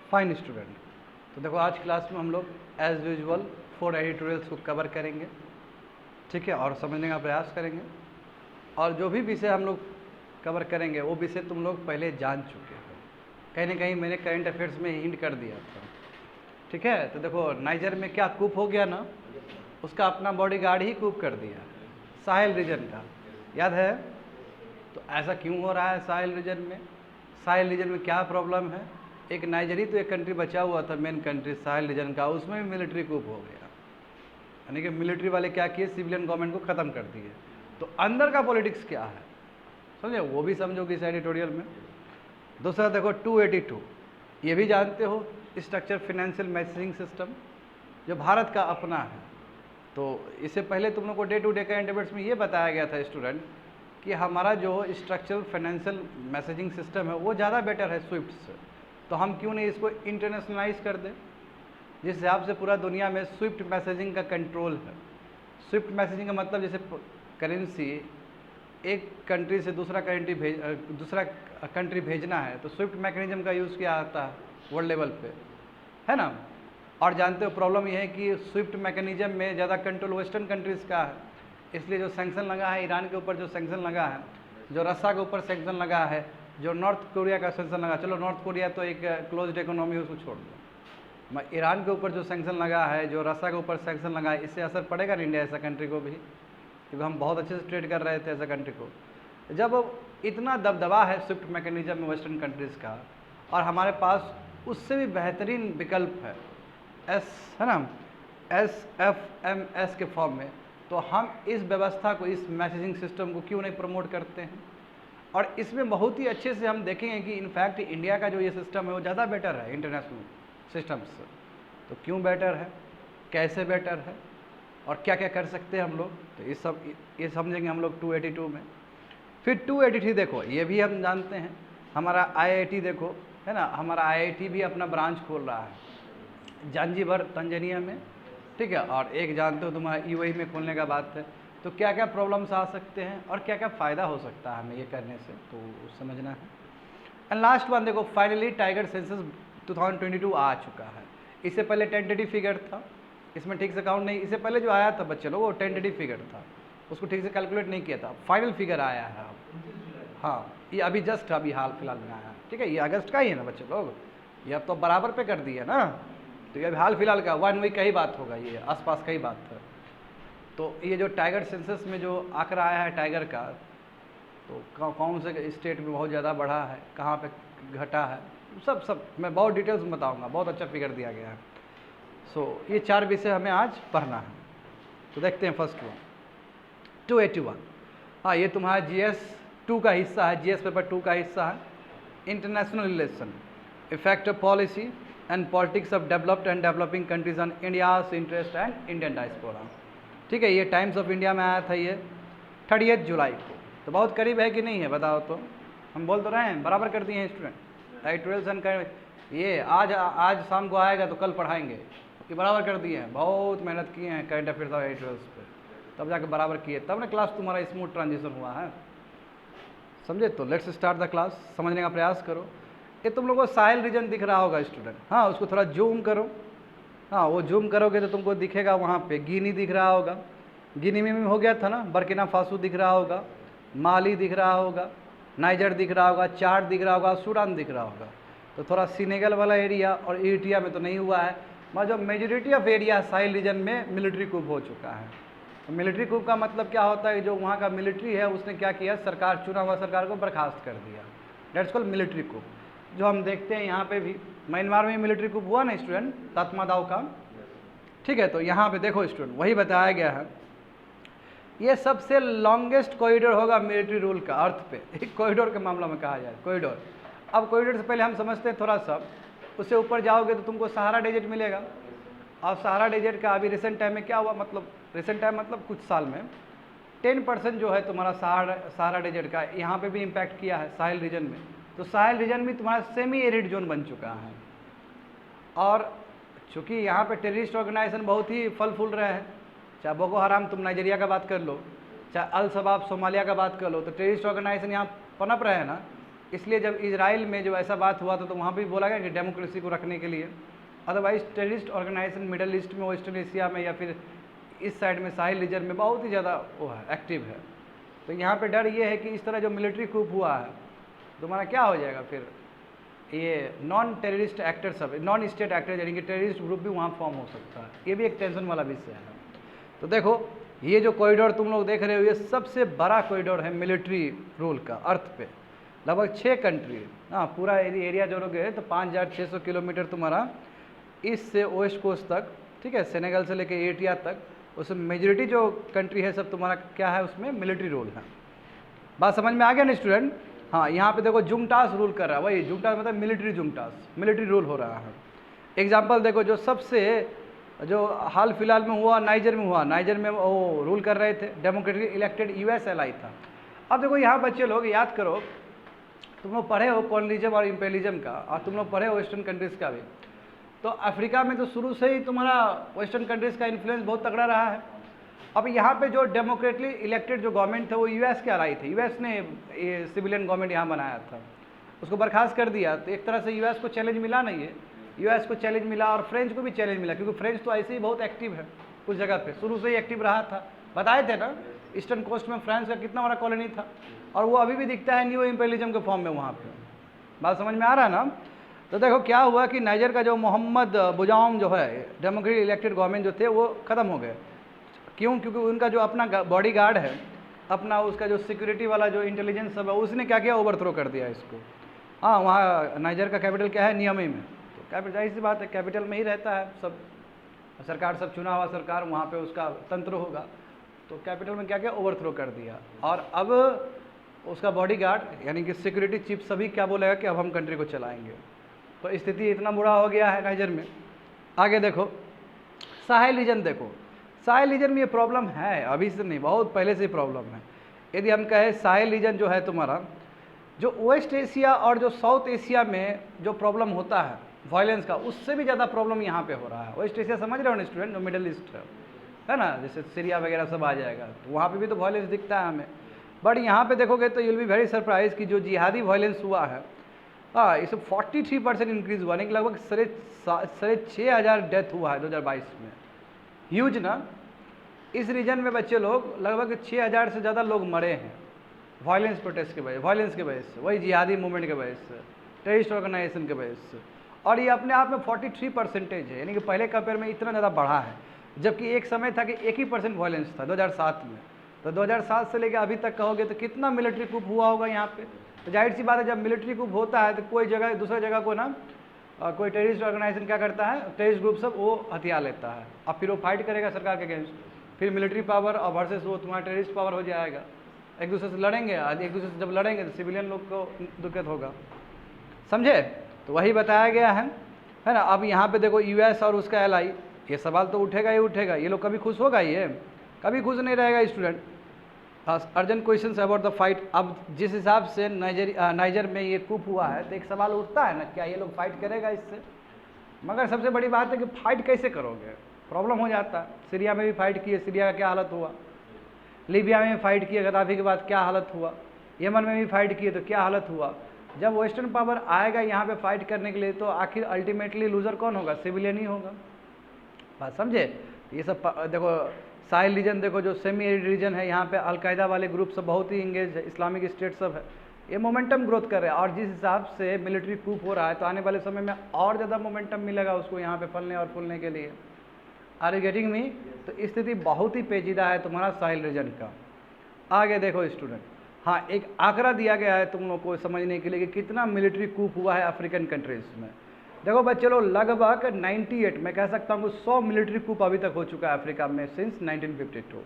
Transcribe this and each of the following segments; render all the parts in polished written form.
Fine student. तो देखो आज क्लास में हम लोग एज यूजुअल 4 एडिटोरियल्स को कवर करेंगे, ठीक है, और समझने का प्रयास करेंगे। और जो भी विषय हम लोग कवर करेंगे वो विषय तुम लोग पहले जान चुके हो, कहीं ना कहीं मैंने करंट अफेयर्स में हिंट कर दिया था, ठीक है। तो देखो नाइजर में क्या कूप हो गया ना, उसका अपना बॉडीगार्ड ही कूप कर दिया, साहेल रीजन का, याद है। तो ऐसा क्यों हो रहा है साहेल रीजन में? साहेल रीजन में क्या प्रॉब्लम है? एक नाइजरी तो एक कंट्री बचा हुआ था, मेन कंट्री साहेल रीजन का, उसमें भी मिलिट्री कूप हो गया, यानी कि मिलिट्री वाले क्या किए, सिविलियन गवर्नमेंट को ख़त्म कर दिए। तो अंदर का पॉलिटिक्स क्या है समझे, वो भी समझोगे इस एडिटोरियल में। दूसरा देखो 282, ये भी जानते हो, स्ट्रक्चर फाइनेंशियल मैसेजिंग सिस्टम जो भारत का अपना है। तो इससे पहले तुम लोग को day to day current affairs में ये बताया गया था स्टूडेंट कि हमारा जो स्ट्रक्चरल फाइनेंशियल मैसेजिंग सिस्टम है वो ज़्यादा बेटर है स्विफ्ट से, तो हम क्यों नहीं इसको इंटरनेशनलाइज कर दें, जिस हिसाब से पूरा दुनिया में स्विफ्ट मैसेजिंग का कंट्रोल है। स्विफ्ट मैसेजिंग का मतलब जैसे करेंसी एक कंट्री से दूसरा कंट्री भेजना है तो स्विफ्ट मैकेनिज्म का यूज़ किया जाता है वर्ल्ड लेवल पे, है ना। और जानते हो प्रॉब्लम यह है कि स्विफ्ट मैकेनिज्म में ज़्यादा कंट्रोल वेस्टर्न कंट्रीज़ का है, इसलिए जो सैंक्शन लगा है ईरान के ऊपर, जो सैंक्शन लगा है, जो रशिया के ऊपर सैंक्शन लगा है, जो नॉर्थ कोरिया का सैंक्शन लगा, चलो नॉर्थ कोरिया तो एक क्लोज्ड इकोनॉमी, उसको छोड़ दो, ईरान के ऊपर जो सैंक्शन लगा है, जो रशिया के ऊपर सैंक्शन लगा है, इससे असर पड़ेगा ना इंडिया ऐसा कंट्री को भी, क्योंकि हम बहुत अच्छे से ट्रेड कर रहे थे ऐसा कंट्री को। जब इतना दबदबा है स्विफ्ट मैकेनिज्म में वेस्टर्न कंट्रीज़ का, और हमारे पास उससे भी बेहतरीन विकल्प है है ना, SFMS के फॉर्म में, तो हम इस व्यवस्था को, इस मैसेजिंग सिस्टम को क्यों नहीं प्रमोट करते हैं। और इसमें बहुत ही अच्छे से हम देखेंगे कि इनफैक्ट इंडिया का जो ये सिस्टम है वो ज़्यादा बेटर है इंटरनेशनल सिस्टम से। तो क्यों बेटर है, कैसे बेटर है, और क्या क्या कर सकते हैं हम लोग, तो ये समझेंगे हम लोग 282 में। फिर 283 देखो, ये भी हम जानते हैं, हमारा IIT देखो, है ना, हमारा IIT भी अपना ब्रांच खोल रहा है जांजीबर तंजानिया में, ठीक है, और एक जानते हो तुम्हारा UAE में खोलने का बात है। तो क्या क्या प्रॉब्लम्स आ सकते हैं और क्या क्या फ़ायदा हो सकता है हमें ये करने से, तो समझना है। एंड लास्ट वन देखो, फाइनली टाइगर सेंसस 2022 आ चुका है। इससे पहले टेंटेटिव फिगर था, इसमें ठीक से काउंट नहीं, इससे पहले जो आया था बच्चे लोग वो टेंटेटिव फिगर था, उसको ठीक से कैलकुलेट नहीं किया था, फाइनल फिगर आया है अब। हाँ, ये अभी जस्ट अभी हाल फिलहाल में आया है, ठीक है, ये अगस्त का ही है ना बच्चे लोग, ये अब तो बराबर पे कर दिया ना, तो ये अभी हाल फिलहाल का 1 वीक का ही बात होगा, ये आसपास का ही बात है। तो ये जो टाइगर सेंसस में जो आंकड़ा आया है टाइगर का, तो कौन से स्टेट में बहुत ज़्यादा बढ़ा है, कहाँ पे घटा है, सब मैं बहुत डिटेल्स में बताऊँगा, बहुत अच्छा फिगर दिया गया है। सो ये 4 विषय हमें आज पढ़ना है। तो देखते हैं फर्स्ट वन 281। हाँ, ये तुम्हारा GS 2 का हिस्सा है, GS पेपर 2 का हिस्सा है, international relation, effect of policy and politics of developed and developing countries on India's interest and Indian diaspora, ठीक है। ये टाइम्स ऑफ इंडिया में आया था ये 30 जुलाई को, तो बहुत करीब है कि नहीं है बताओ तो, हम बोल तो रहे हैं बराबर कर दिए हैं स्टूडेंट, एडिटोरियल कर ये आज शाम को आएगा तो कल पढ़ाएंगे, ये बराबर कर दिए हैं, बहुत मेहनत किए हैं करंट अफेयर्स और एडिटोरियल्स पे, तब जाके बराबर किए, तब ना क्लास तुम्हारा स्मूथ ट्रांजिशन हुआ है, समझे। तो लेट्स स्टार्ट द क्लास, समझने का प्रयास करो। ये तुम लोगों को साहेल रीजन दिख रहा होगा स्टूडेंट, हाँ उसको थोड़ा जूम करो, हाँ वो जूम करोगे तो तुमको दिखेगा वहाँ पे गिनी दिख रहा होगा, गिनी में हो गया था ना, बर्किना फासो दिख रहा होगा, माली दिख रहा होगा, नाइजर दिख रहा होगा, चाड दिख रहा होगा, सूडान दिख रहा होगा। तो थोड़ा सीनेगल वाला एरिया और इरिट्रिया में तो नहीं हुआ है, मगर जो majority of area Sahel region में मिलिट्री कूप हो चुका है। तो मिलिट्री कूप का मतलब क्या होता है, जो वहाँ का मिलिट्री है उसने क्या किया, सरकार, चुना हुआ सरकार को बर्खास्त कर दिया, डेट्स कॉल्ड मिलिट्री कूप। जो हम देखते हैं यहाँ पे भी म्यांमार में मिलिट्री कूप हुआ ना स्टूडेंट, तात्मादाव का, ठीक है। तो यहाँ पे देखो स्टूडेंट वही बताया गया है, ये सबसे लॉन्गेस्ट कॉरिडोर होगा मिलिट्री रूल का अर्थ पे, एक कॉरिडोर के मामला में कहा जाए कॉरिडोर। अब कॉरिडोर से पहले हम समझते हैं थोड़ा सा, उससे ऊपर जाओगे तो तुमको सहारा डेजर्ट मिलेगा, और सहारा डेजर्ट का अभी रिसेंट टाइम में क्या हुआ, मतलब रिसेंट टाइम मतलब कुछ साल में 10% जो है तुम्हारा सहारा डेजर्ट का यहाँ पे भी इम्पैक्ट किया है साहेल रीजन में। तो साहेल रीजन भी तुम्हारा सेमी एरिड जोन बन चुका है, और चूँकि यहाँ पे टेररिस्ट ऑर्गेनाइजेशन बहुत ही फल फूल रहे हैं, चाहे बोको हराम तुम नाइजीरिया का बात कर लो, चाहे अल शबाब सोमालिया का बात कर लो, तो टेररिस्ट ऑर्गेनाइजेशन यहाँ पनप रहे हैं ना, इसलिए जब इजराइल में जो ऐसा बात हुआ था तो वहाँ भी बोला गया कि डेमोक्रेसी को रखने के लिए, otherwise terrorist organisation Middle East में, वेस्टर्न एशिया में या फिर इस साइड में साहिल रीजन में बहुत ही ज़्यादा वो है, एक्टिव है। तो यहाँ पे डर ये है कि इस तरह जो मिलिट्री कूप हुआ है तुम्हारा क्या हो जाएगा, फिर ये नॉन टेररिस्ट एक्टर सब, नॉन स्टेट एक्टर यानी कि टेररिस्ट ग्रुप भी वहाँ फॉर्म हो सकता है। ये भी एक टेंशन वाला विषय है। तो देखो ये जो कॉरिडोर तुम लोग देख रहे हो ये सबसे बड़ा कॉरिडोर है मिलिट्री रूल का अर्थ पे, लगभग 6 कंट्री, हाँ पूरा एरिया जोड़ोगे तो 5600 किलोमीटर तुम्हारा ईस्ट से वेस्ट कोस्ट तक, ठीक है, सेनेगल से लेके एटिया तक, उसमें मेजोरिटी जो कंट्री है सब तुम्हारा क्या है, उसमें मिलिट्री रूल है। बात समझ में आ गया ना स्टूडेंट? हाँ, यहाँ पे देखो जुंगटास रूल कर रहा है, वही जुंगटास मतलब मिलिट्री जुंगटास, मिलिट्री रूल हो रहा है। एग्जाम्पल देखो जो सबसे जो हाल फिलहाल में हुआ नाइजर में हुआ, नाइजर में वो रूल कर रहे थे, डेमोक्रेटिक इलेक्टेड यूएस एलाई था। अब देखो यहाँ बच्चे लोग याद करो, तुम लोग पढ़े हो कॉलोनिज्म और इम्पेरियलिज्म का, और तुम लोग पढ़े हो वेस्टर्न कंट्रीज़ का भी। तो अफ्रीका में तो शुरू से ही तुम्हारा वेस्टर्न कंट्रीज़ का इन्फ्लुएंस बहुत तगड़ा रहा है। अब यहाँ पे जो डेमोक्रेटली इलेक्टेड जो गवर्नमेंट थे वो यूएस के अलाई थे, यूएस ने ये सिविलियन गवर्नमेंट यहाँ बनाया था, उसको बर्खास्त कर दिया। तो एक तरह से यूएस को चैलेंज मिला नहीं है, यूएस को चैलेंज मिला और फ्रेंच को भी चैलेंज मिला, क्योंकि फ्रेंच तो ऐसे ही बहुत एक्टिव है उस जगह पे, शुरू से ही एक्टिव रहा था। बताए थे ना ईस्टर्न कोस्ट में फ्रांस का कितना बड़ा कॉलोनी था, और वो अभी भी दिखता है न्यू इम्पेरियलिज्म के फॉर्म में वहाँ पे। बात समझ में आ रहा है ना? तो देखो क्या हुआ कि नाइजर का जो मोहम्मद बुजाउम जो है डेमोक्रेटिक इलेक्टेड गवर्नमेंट जो थे वो ख़त्म हो गए। क्यों? क्योंकि उनका जो अपना बॉडी गार्ड है, अपना उसका जो सिक्योरिटी वाला जो इंटेलिजेंस सब है, उसने क्या किया, ओवरथ्रो कर दिया इसको। हाँ, वहाँ नाइजर का कैपिटल क्या है, नियामी में। तो कैपिटल जाहिर सी बात है कैपिटल में ही रहता है सब, सरकार सब चुना हुआ सरकार, वहाँ पे उसका तंत्र होगा। तो कैपिटल में क्या किया, ओवरथ्रो कर दिया। और अब उसका बॉडी गार्ड यानी कि सिक्योरिटी चीफ सभी क्या बोलेगा कि अब हम कंट्री को चलाएंगे। तो स्थिति इतना बुरा हो गया है नाइजर में। आगे देखो साहेल रीजन, देखो साहेल रीजन में ये प्रॉब्लम है, अभी से नहीं, बहुत पहले से प्रॉब्लम है। यदि हम कहें साहेल रीजन जो है तुम्हारा, जो वेस्ट एशिया और जो साउथ एशिया में जो प्रॉब्लम होता है वायलेंस का, उससे भी ज़्यादा प्रॉब्लम यहाँ पे हो रहा है। वेस्ट एशिया समझ रहे हो ना स्टूडेंट, जो मिडिल ईस्ट है ना, जैसे सीरिया वगैरह सब आ जाएगा, तो वहाँ पे भी तो वायलेंस दिखता है हमें। बट यहाँ पे देखोगे तो यूल बी वेरी सरप्राइज कि जो जिहादी वायलेंस हुआ है, हाँ, इसे 43% इंक्रीज़ हुआ, यानी कि लगभग 6,500 डेथ हुआ है 2022 में। ह्यूज ना? इस रीजन में बच्चे लोग लगभग 6,000 से ज़्यादा लोग मरे हैं वायलेंस प्रोटेस्ट के वजह, वायलेंस के वजह से, वही जिहादी मूवमेंट के वजह से, टेररिस्ट ऑर्गेनाइजेशन के वजह से। और ये अपने आप में 43% है, यानी कि पहले कंपेयर में इतना ज़्यादा बढ़ा है। जबकि एक समय था कि 1% वायलेंस था 2007 में। तो 2007 से लेकर अभी तक कहोगे तो कितना मिलिट्री कूप हुआ होगा यहाँ पे। तो जाहिर सी बात है जब मिलिट्री कूप होता है तो कोई जगह दूसरा जगह को ना कोई टेररिस्ट ऑर्गेनाइजेशन क्या करता है, टेररिस्ट ग्रुप सब वो हथियार लेता है, अब फिर वो फाइट करेगा सरकार के अगेंस्ट, फिर मिलिट्री पावर और वर्सेस वो तुम्हारा टेररिस्ट पावर हो जाएगा, एक दूसरे से लड़ेंगे। एक दूसरे से जब लड़ेंगे तो सिविलियन लोग को दिक्कत होगा, समझे? तो वही बताया गया है ना। अब यहाँ पे देखो यूएस और उसका एलाई, ये सवाल तो उठेगा ही उठेगा, ये लोग कभी खुश होगा, ये कभी खुश नहीं रहेगा student. Urgent question about the fight. अब जिस हिसाब से नाइजर में ये कूप हुआ है तो एक सवाल उठता है ना, क्या ये लोग फाइट करेगा इससे? मगर सबसे बड़ी बात है कि फाइट कैसे करोगे, प्रॉब्लम हो जाता है। सीरिया में भी फाइट किए, सीरिया का क्या हालत हुआ, लीबिया में भी फाइट किए, गद्दाफी के बाद क्या हालत हुआ, यमन में भी फाइट किए तो क्या हालत हुआ। जब वेस्टर्न पावर आएगा यहाँ पे फाइट करने के लिए तो आखिर अल्टीमेटली लूजर कौन होगा, सिविलियन ही होगा। बात समझे? ये सब देखो साहिल रीजन, देखो जो सेमी एरिड रीजन है, यहाँ पे अलकायदा वाले ग्रुप सब बहुत ही इंगेज है, इस्लामिक स्टेट सब है, ये मोमेंटम ग्रोथ कर रहे हैं। और जिस हिसाब से मिलिट्री कूप हो रहा है तो आने वाले समय में और ज़्यादा मोमेंटम मिलेगा उसको यहाँ पे फलने और फूलने के लिए। Are you getting me? तो स्थिति बहुत ही पेचीदा है तुम्हारा साहिल रीजन का। आगे देखो स्टूडेंट, हाँ एक आंकड़ा दिया गया है तुम लोग को समझने के लिए कि कितना मिलिट्री कूप हुआ है अफ्रीकन कंट्रीज़ में। देखो बच्चे लोग लगभग 98, मैं कह सकता हूँ 100 मिलिट्री कूप अभी तक हो चुका है अफ्रीका में सिंस 1952।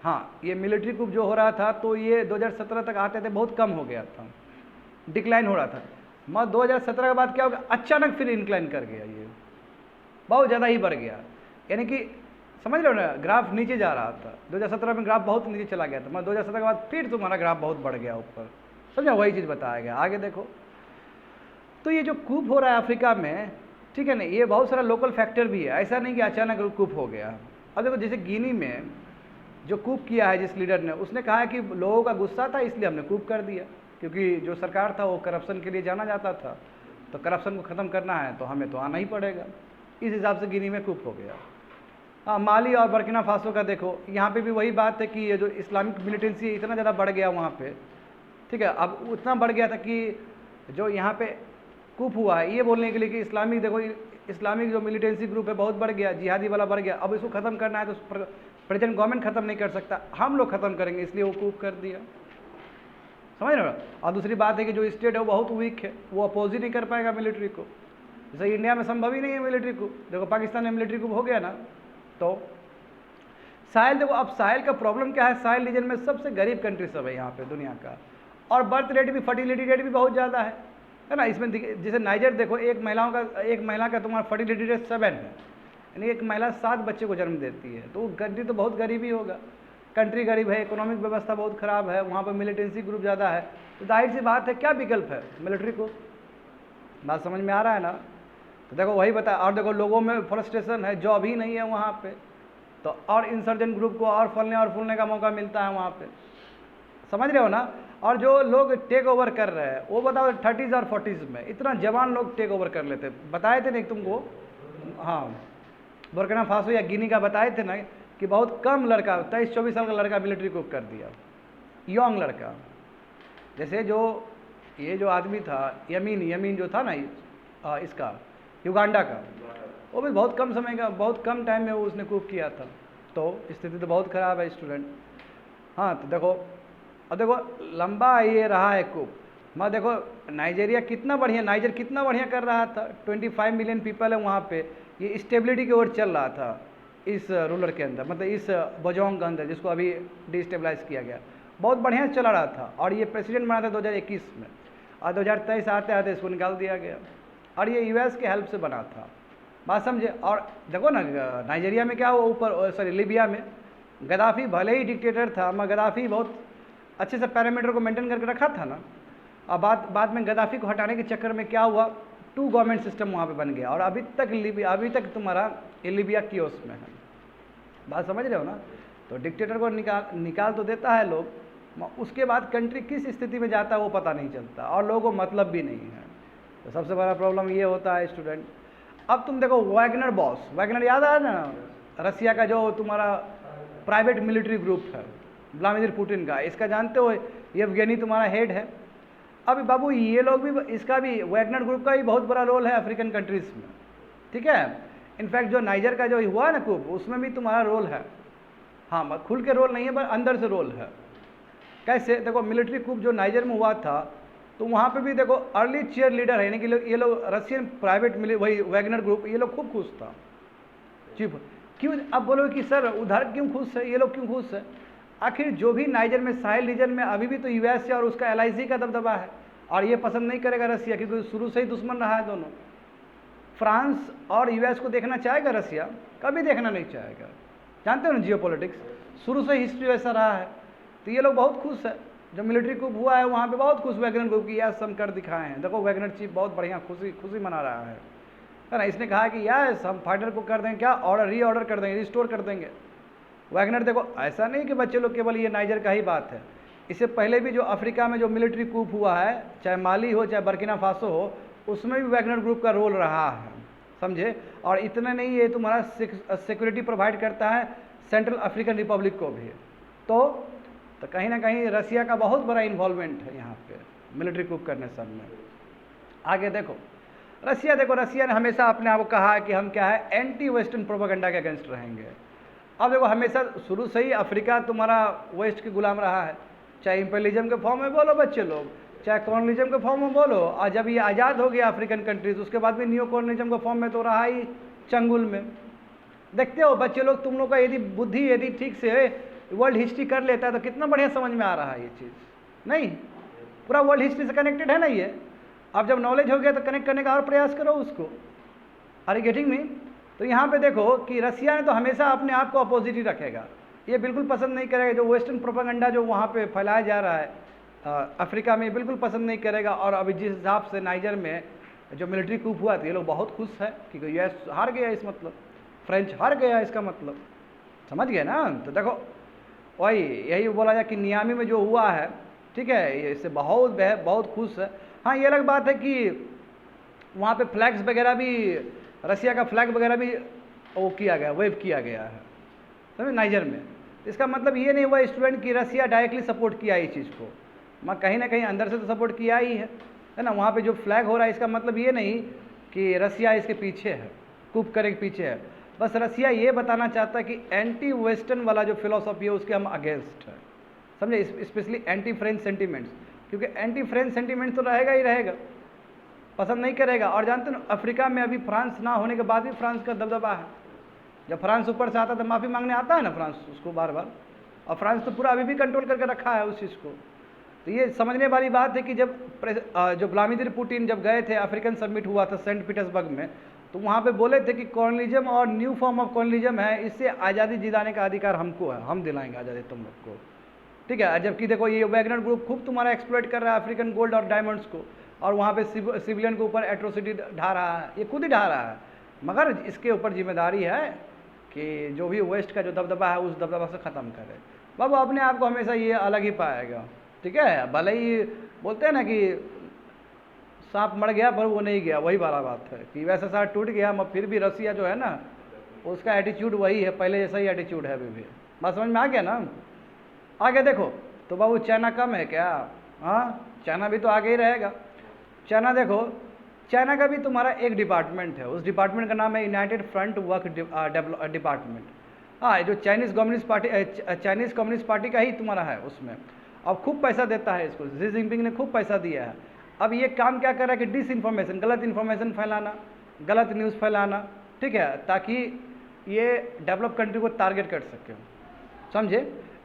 हाँ, ये मिलिट्री कूप जो हो रहा था तो ये 2017 तक आते थे बहुत कम हो गया था, डिक्लाइन हो रहा था, मगर 2017 के बाद क्या हो गया, अचानक फिर इंक्लाइन कर गया, ये बहुत ज़्यादा ही बढ़ गया। यानी कि समझ रहे हो ना, ग्राफ नीचे जा रहा था, 2017 में ग्राफ बहुत नीचे चला गया था, मगर 2017 के बाद फिर तुम्हारा ग्राफ बहुत बढ़ गया ऊपर, समझो? वही चीज़ बताया गया। आगे देखो, तो ये जो कूप हो रहा है अफ्रीका में, ठीक है ना, ये बहुत सारा लोकल फैक्टर भी है, ऐसा नहीं कि अचानक कूप हो गया। अब देखो जैसे गिनी में जो कूप किया है जिस लीडर ने, उसने कहा है कि लोगों का गुस्सा था इसलिए हमने कूप कर दिया। क्योंकि जो सरकार था वो करप्शन के लिए जाना जाता था, तो करप्शन को ख़त्म करना है तो हमें तो आना ही पड़ेगा। इस हिसाब से गिनी में कूप हो गया। हाँ, माली और बर्किना फासो का देखो, यहाँ पे भी वही बात है कि ये जो इस्लामिक मिलिटेंसी इतना ज़्यादा बढ़ गया वहाँ पे, ठीक है। अब उतना बढ़ गया था कि जो यहाँ पे कूप हुआ है ये बोलने के लिए कि इस्लामिक देखो, इस्लामिक जो मिलिटेंसी ग्रुप है बहुत बढ़ गया, जिहादी वाला बढ़ गया, अब इसको ख़त्म करना है तो प्रेजेंट गवर्नमेंट ख़त्म नहीं कर सकता, हम लोग ख़त्म करेंगे, इसलिए वो कूप कर दिया, समझ रहे हो। और दूसरी बात है कि जो स्टेट है वो बहुत वीक है, वो अपोज ही नहीं कर पाएगा मिलिट्री को, जैसे इंडिया में संभव ही नहीं है मिलिट्री को। देखो पाकिस्तान में मिलिट्री को हो गया ना, तो साहिल देखो, अब साहिल का प्रॉब्लम क्या है, साहिल रीजन में सबसे गरीब कंट्री सब है यहाँ पे दुनिया का, और बर्थ रेट भी, फर्टिलिटी रेट भी बहुत ज़्यादा है ना। इसमें जैसे नाइजर देखो, एक महिला का तुम्हारा फर्टिलिटी रेट 7 है, यानी एक महिला 7 बच्चे को जन्म देती है, तो कंट्री तो बहुत गरीब ही होगा, कंट्री गरीब है, इकोनॉमिक व्यवस्था बहुत ख़राब है, वहाँ पर मिलिटेंसी ग्रुप ज़्यादा है, तो जाहिर सी बात है क्या विकल्प है मिलिट्री को, बात समझ में आ रहा है ना। तो देखो वही बता, और देखो लोगों में फ्रस्ट्रेशन है, जॉब ही नहीं है वहाँ पे, तो और इंसर्जेंट ग्रुप को और फूलने का मौका मिलता है वहाँ पे, समझ रहे हो ना। और जो लोग टेक ओवर कर रहे हैं वो बताओ 30s और 40s में इतना जवान लोग टेक ओवर कर लेते, बताए थे नहीं तुमको, हाँ बुर्किना फासो या गिनी का बताए थे ना कि बहुत कम लड़का, 23-24 साल का लड़का मिलिट्री को कर दिया, यंग लड़का। जैसे जो ये जो आदमी था यमीन जो था ना इसका युगांडा का, वो भी बहुत कम समय का, बहुत कम टाइम में वो उसने कूप किया था, तो स्थिति तो बहुत ख़राब है स्टूडेंट। हाँ तो देखो, अब देखो लंबा ये रहा है कूप, मैं देखो नाइजीरिया कितना बढ़िया, नाइजर कितना बढ़िया कर रहा था, 25 मिलियन पीपल है वहाँ पे, ये स्टेबिलिटी की ओर चल रहा था इस रूलर के अंदर, मतलब इस बजोंग के अंदर, जिसको अभी डिस्टेबलाइज किया गया, बहुत बढ़िया चला रहा था, और ये प्रेसिडेंट बना था 2021 में, और 2023 आते आते इसको निकाल दिया गया, और ये यूएस के हेल्प से बना था, बात समझे। और देखो ना नाइजीरिया में क्या हुआ, ऊपर सॉरी लीबिया में गद्दाफी भले ही डिक्टेटर था, मगर गद्दाफी बहुत अच्छे से पैरामीटर को मेंटेन करके रखा था ना, और बाद में गद्दाफी को हटाने के चक्कर में क्या हुआ, 2 गवर्नमेंट सिस्टम वहाँ पे बन गया, और अभी तक तुम्हारा लीबिया कियोस में है, बात समझ रहे हो ना। तो डिक्टेटर को निकाल तो देता है लोग, उसके बाद कंट्री किस स्थिति में जाता है वो पता नहीं चलता, और लोगों को मतलब भी नहीं है, तो सबसे बड़ा प्रॉब्लम ये होता है स्टूडेंट। अब तुम देखो वैगनर बॉस, वैगनर याद आ ना, रसिया का जो तुम्हारा प्राइवेट मिलिट्री ग्रुप है व्लादिमीर पुतिन का, इसका जानते हो येवगेनी तुम्हारा हेड है। अब बाबू ये लोग भी, इसका भी वैगनर ग्रुप का भी बहुत बड़ा रोल है अफ्रीकन कंट्रीज़ में, ठीक है। इनफैक्ट जो नाइजर का जो हुआ ना कूप, उसमें भी तुम्हारा रोल है, हाँ खुल के रोल नहीं है पर अंदर से रोल है। कैसे, देखो मिलिट्री कूप जो नाइजर में हुआ था, तो वहाँ पे भी देखो अर्ली चीयर लीडर है, यानी कि ये लोग रशियन प्राइवेट वही वैगनर ग्रुप, ये लोग खूब खुश था चीफ। क्यों, अब बोलो कि सर उधर क्यों खुश है, ये लोग क्यों खुश है, आखिर जो भी नाइजर में साहिल रीजन में अभी भी तो यूएस से और उसका LIC का दबदबा है, और ये पसंद नहीं करेगा रसिया, क्योंकि शुरू से ही दुश्मन रहा है दोनों। फ्रांस और यूएस को देखना चाहेगा रसिया, कभी देखना नहीं चाहेगा, जानते हो ना जियोपॉलिटिक्स, शुरू से हिस्ट्री वैसा रहा है। तो ये लोग बहुत खुश है, जो मिलिट्री कूप हुआ है वहाँ पे बहुत खुश वैगनर ग्रुप की, यस हम कर दिखाए हैं, देखो वैगनर चीफ बहुत बढ़िया खुशी मना रहा है ना। इसने कहा कि यस हम फाइटर को कर देंगे, क्या ऑर्डर रीऑर्डर कर देंगे, रिस्टोर कर देंगे वैगनर। देखो ऐसा नहीं कि बच्चे लोग केवल ये नाइजर का ही बात है, इससे पहले भी जो अफ्रीका में जो मिलिट्री कूप हुआ है, चाहे माली हो चाहे बर्किना फासो हो, उसमें भी वैगनर ग्रुप का रोल रहा है, समझे। और इतना नहीं, ये तुम्हारा सिक्योरिटी प्रोवाइड करता है सेंट्रल अफ्रीकन रिपब्लिक को भी, तो कहीं ना कहीं रसिया का बहुत बड़ा इन्वॉल्वमेंट है यहाँ पे मिलिट्री कूप करने सब में। आगे देखो रसिया ने हमेशा अपने आप को कहा कि हम क्या है, एंटी वेस्टर्न प्रोपेगेंडा के अगेंस्ट रहेंगे। अब देखो हमेशा शुरू से ही अफ्रीका तुम्हारा वेस्ट के गुलाम रहा है, चाहे इंपेरियलिज्म के फॉर्म में बोलो बच्चे लोग, चाहे कॉलोनिज्म के फॉर्म में बोलो, और जब ये आज़ाद हो गया अफ्रीकन कंट्रीज, उसके बाद भी न्यू कॉलोनिज्म के फॉर्म में तो रहा ही चंगुल में। देखते हो बच्चे लोग, तुम लोग का यदि बुद्धि यदि ठीक से वर्ल्ड हिस्ट्री कर लेता है तो कितना बढ़िया समझ में आ रहा है ये चीज़, नहीं पूरा वर्ल्ड हिस्ट्री से कनेक्टेड है ना ये। अब जब नॉलेज हो गया तो कनेक्ट करने का और प्रयास करो उसको, आर यू गेटिंग मी। तो यहाँ पे देखो कि रसिया ने तो हमेशा अपने आप को अपोजिट ही रखेगा, ये बिल्कुल पसंद नहीं करेगा जो वेस्टर्न प्रोपेगेंडा जो वहाँ पे फैलाया जा रहा है अफ्रीका में, बिल्कुल पसंद नहीं करेगा। और अभी जिस हिसाब से नाइजर में जो मिलिट्री कूप हुआ था, ये लोग बहुत खुश है क्योंकि यूएस हार गया, इस मतलब फ्रेंच हार गया, इसका मतलब समझ गए ना। तो देखो वही यही बोला जाए कि नियामी में जो हुआ है ठीक है, ये इससे बहुत खुश है। हाँ, ये अलग बात है कि वहाँ पे फ्लैग्स वगैरह भी, रसिया का फ्लैग वगैरह भी वो किया गया, वेव किया गया है, समझे, नाइजर में। इसका मतलब ये नहीं हुआ स्टूडेंट कि रसिया डायरेक्टली सपोर्ट किया इस चीज़ को, मैं कहीं ना कहीं अंदर से तो सपोर्ट किया ही है ना। वहाँ पे जो फ्लैग हो रहा है इसका मतलब ये नहीं कि रसिया इसके पीछे है, कूप करे के पीछे है, बस रसिया ये बताना चाहता है कि एंटी वेस्टर्न वाला जो फिलोसॉफी है उसके हम अगेंस्ट है, समझे, स्पेशली एंटी फ्रेंच सेंटीमेंट्स, क्योंकि एंटी फ्रेंच सेंटीमेंट्स तो रहेगा ही रहेगा, पसंद नहीं करेगा। और जानते हैं अफ्रीका में अभी फ्रांस ना होने के बाद भी फ्रांस का दबदबा है। जब फ्रांस ऊपर से आता तो माफ़ी मांगने आता है ना फ्रांस उसको बार बार, और फ्रांस तो पूरा अभी भी कंट्रोल करके रखा है उस चीज़ को। तो ये समझने वाली बात है कि जब जो व्लादिमीर पुतिन जब गए थे, अफ्रीकन समिट हुआ था सेंट पीटर्सबर्ग में, तो वहाँ पे बोले थे कि कॉलोनिज्म और न्यू फॉर्म ऑफ कॉलोनिज्म है, इससे आज़ादी दिलाने का अधिकार हमको है, हम दिलाएंगे आज़ादी तुम लोग को, ठीक है। जबकि देखो ये वैगनर ग्रुप खूब तुम्हारा एक्सप्लॉइट कर रहा है अफ्रीकन गोल्ड और डायमंड्स को, और वहाँ पे सिविलियन के ऊपर एट्रोसिटी ढा रहा है, ये खुद ही ढा रहा है। मगर इसके ऊपर जिम्मेदारी है कि जो भी वेस्ट का जो दबदबा है उस दबदबा से ख़त्म करे। बाबू अपने आप को हमेशा ये अलग ही पाएगा, ठीक है। भले ही बोलते हैं ना कि सांप मर गया पर वो नहीं गया, वही वाला बात है कि वैसा साथ टूट गया, मगर फिर भी रसिया जो है ना उसका एटीट्यूड वही है, पहले जैसा ही एटीट्यूड है अभी भी। बात समझ में आ गया ना। आगे देखो तो बाबू चाइना कम है क्या? हाँ, चाइना भी तो आगे ही रहेगा। चाइना देखो, चाइना का भी तुम्हारा एक डिपार्टमेंट है, उस डिपार्टमेंट का नाम है यूनाइटेड फ्रंट वर्क डिपार्टमेंट। हाँ, जो चाइनीज़ कम्युनिस्ट पार्टी का ही तुम्हारा है उसमें। अब खूब पैसा देता है इसको, शी जिनपिंग ने खूब पैसा दिया है। अब ये काम क्या कर रहा है कि डिस इन्फॉर्मेशन, गलत इन्फॉर्मेशन फैलाना, गलत न्यूज़ फैलाना, ठीक है, ताकि ये डेवलप कंट्री को टारगेट कर सके, समझे।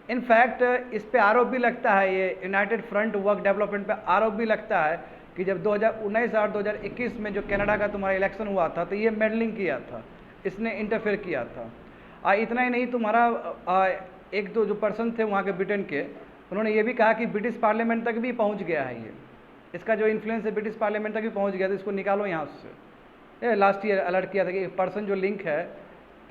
इनफैक्ट इस पे आरोप भी लगता है, ये यूनाइटेड फ्रंट वर्क डेवलपमेंट पे आरोप भी लगता है कि जब 2019 और 2021 में जो कनाडा का तुम्हारा इलेक्शन हुआ था तो ये मेडलिंग किया था, इसने इंटरफेयर किया था। इतना ही नहीं, तुम्हारा एक दो जो पर्सन थे वहाँ के ब्रिटेन के, उन्होंने ये भी कहा कि ब्रिटिश पार्लियामेंट तक भी पहुँच गया है ये, इसका जो इन्फ्लुएंस है ब्रिटिश पार्लियामेंट तक भी पहुँच गया, तो इसको निकालो यहाँ से। ये लास्ट ईयर अलर्ट किया था कि एक पर्सन जो लिंक है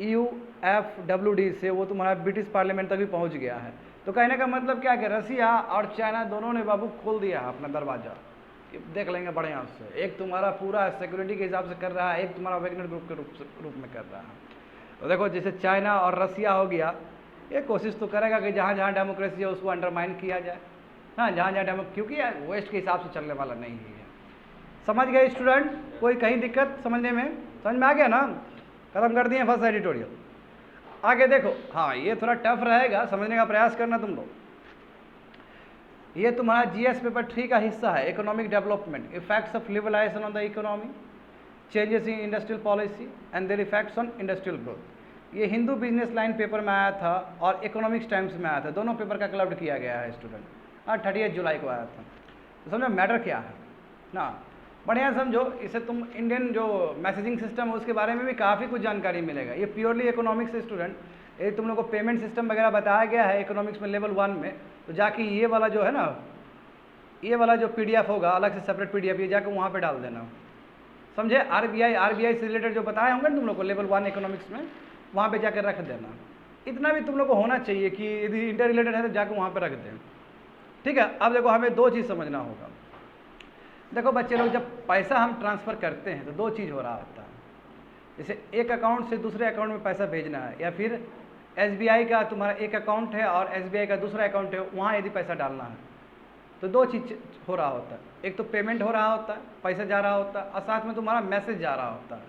EUFWD से, वो तुम्हारा ब्रिटिश पार्लियामेंट तक भी पहुँच गया है। तो कहने का मतलब क्या कि रसिया और चाइना दोनों ने बाबू खोल दिया है अपना दरवाज़ा, देख लेंगे बढ़िया से। एक तुम्हारा पूरा सिक्योरिटी के हिसाब से कर रहा है, एक तुम्हारा वैगनर ग्रुप के रूप में कर रहा है। तो देखो जैसे चाइना और रसिया हो गया, ये कोशिश तो करेगा कि जहाँ जहाँ डेमोक्रेसी है उसको अंडरमाइन किया जाए, हाँ, जहाँ जहाँ क्योंकि वेस्ट के हिसाब से चलने वाला नहीं है। समझ गए स्टूडेंट? कोई कहीं दिक्कत समझने में? समझ में आ गया ना? खत्म कर दिए फर्स्ट एडिटोरियल। आगे देखो, हाँ ये थोड़ा टफ रहेगा, समझने का प्रयास करना तुम लोग। ये तुम्हारा GS पेपर 3 का हिस्सा है, economic development, effects of liberalisation on the economy, changes in industrial policy and their effects on industrial growth. ये हिंदू बिजनेस लाइन पेपर में आया था और इकोनॉमिक्स टाइम्स में आया था, दोनों पेपर का क्लब्ड किया गया है स्टूडेंट। हाँ, 30 जुलाई को आया था। तो समझो मैटर क्या है ना, बढ़िया समझो। इससे तुम इंडियन जो मैसेजिंग सिस्टम है उसके बारे में भी काफ़ी कुछ जानकारी मिलेगा। ये प्योरली इकोनॉमिक्स स्टूडेंट, ये तुम लोग को पेमेंट सिस्टम वगैरह बताया गया है इकोनॉमिक्स में लेवल 1 में, तो जाके ये वाला जो है ना, ये वाला जो PDF होगा अलग से सेपरेट PDF, ये जाकर वहाँ पे डाल देना, समझे। RBI से रिलेटेड जो बताए होंगे ना तुम लोग को लेवल 1 इकोनॉमिक्स में, वहाँ पे जाकर रख देना। इतना भी तुम लोग को होना चाहिए कि यदि इंटर रिलेटेड है तो जाकर वहाँ पर रख दें, ठीक है। अब देखो हमें दो चीज़ समझना होगा। देखो बच्चे लोग, जब पैसा हम ट्रांसफ़र करते हैं तो दो चीज़ हो रहा होता है, जैसे एक अकाउंट से दूसरे अकाउंट में पैसा भेजना है, या फिर SBI का तुम्हारा एक अकाउंट है और SBI का दूसरा अकाउंट है, वहाँ यदि पैसा डालना है तो दो चीज़ हो रहा होता है। एक तो पेमेंट हो रहा होता है, पैसा जा रहा होता है, और साथ में तुम्हारा मैसेज जा रहा होता है,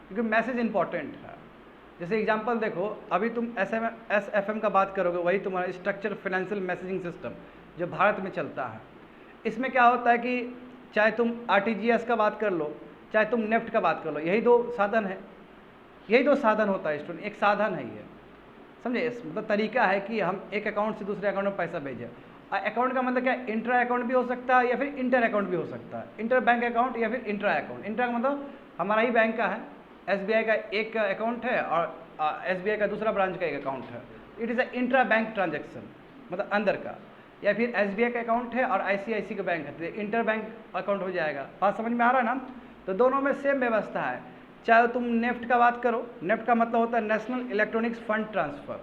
क्योंकि मैसेज इंपॉर्टेंट है। जैसे एग्जांपल देखो, अभी तुम SFM का बात करोगे, वही तुम्हारा स्ट्रक्चर फाइनेंशियल मैसेजिंग सिस्टम जो भारत में चलता है। इसमें क्या होता है कि चाहे तुम RTGS का बात कर लो, चाहे तुम नेफ्ट का बात कर लो, यही दो साधन है, यही दो साधन होता है स्टूडेंट, एक साधन है ये, समझे। मतलब तरीका है कि हम एक अकाउंट से दूसरे अकाउंट में पैसा भेजें। अकाउंट का मतलब क्या, इंट्रा अकाउंट भी हो सकता है या फिर इंटर अकाउंट भी हो सकता है, इंटर बैंक अकाउंट या फिर इंट्रा अकाउंट। इंट्रा का मतलब हमारा ही बैंक का है, SBI का एक अकाउंट है और SBI का दूसरा ब्रांच का एक अकाउंट है, it is a intra bank transaction, मतलब अंदर का। या फिर SBI का अकाउंट है और ICICI का बैंक है, तो इंटर बैंक अकाउंट हो जाएगा। बात समझ में आ रहा है ना? तो दोनों में सेम व्यवस्था है। चाहे तुम नेफ्ट का बात करो, नेफ्ट का मतलब होता है नेशनल इलेक्ट्रॉनिक्स फंड ट्रांसफ़र,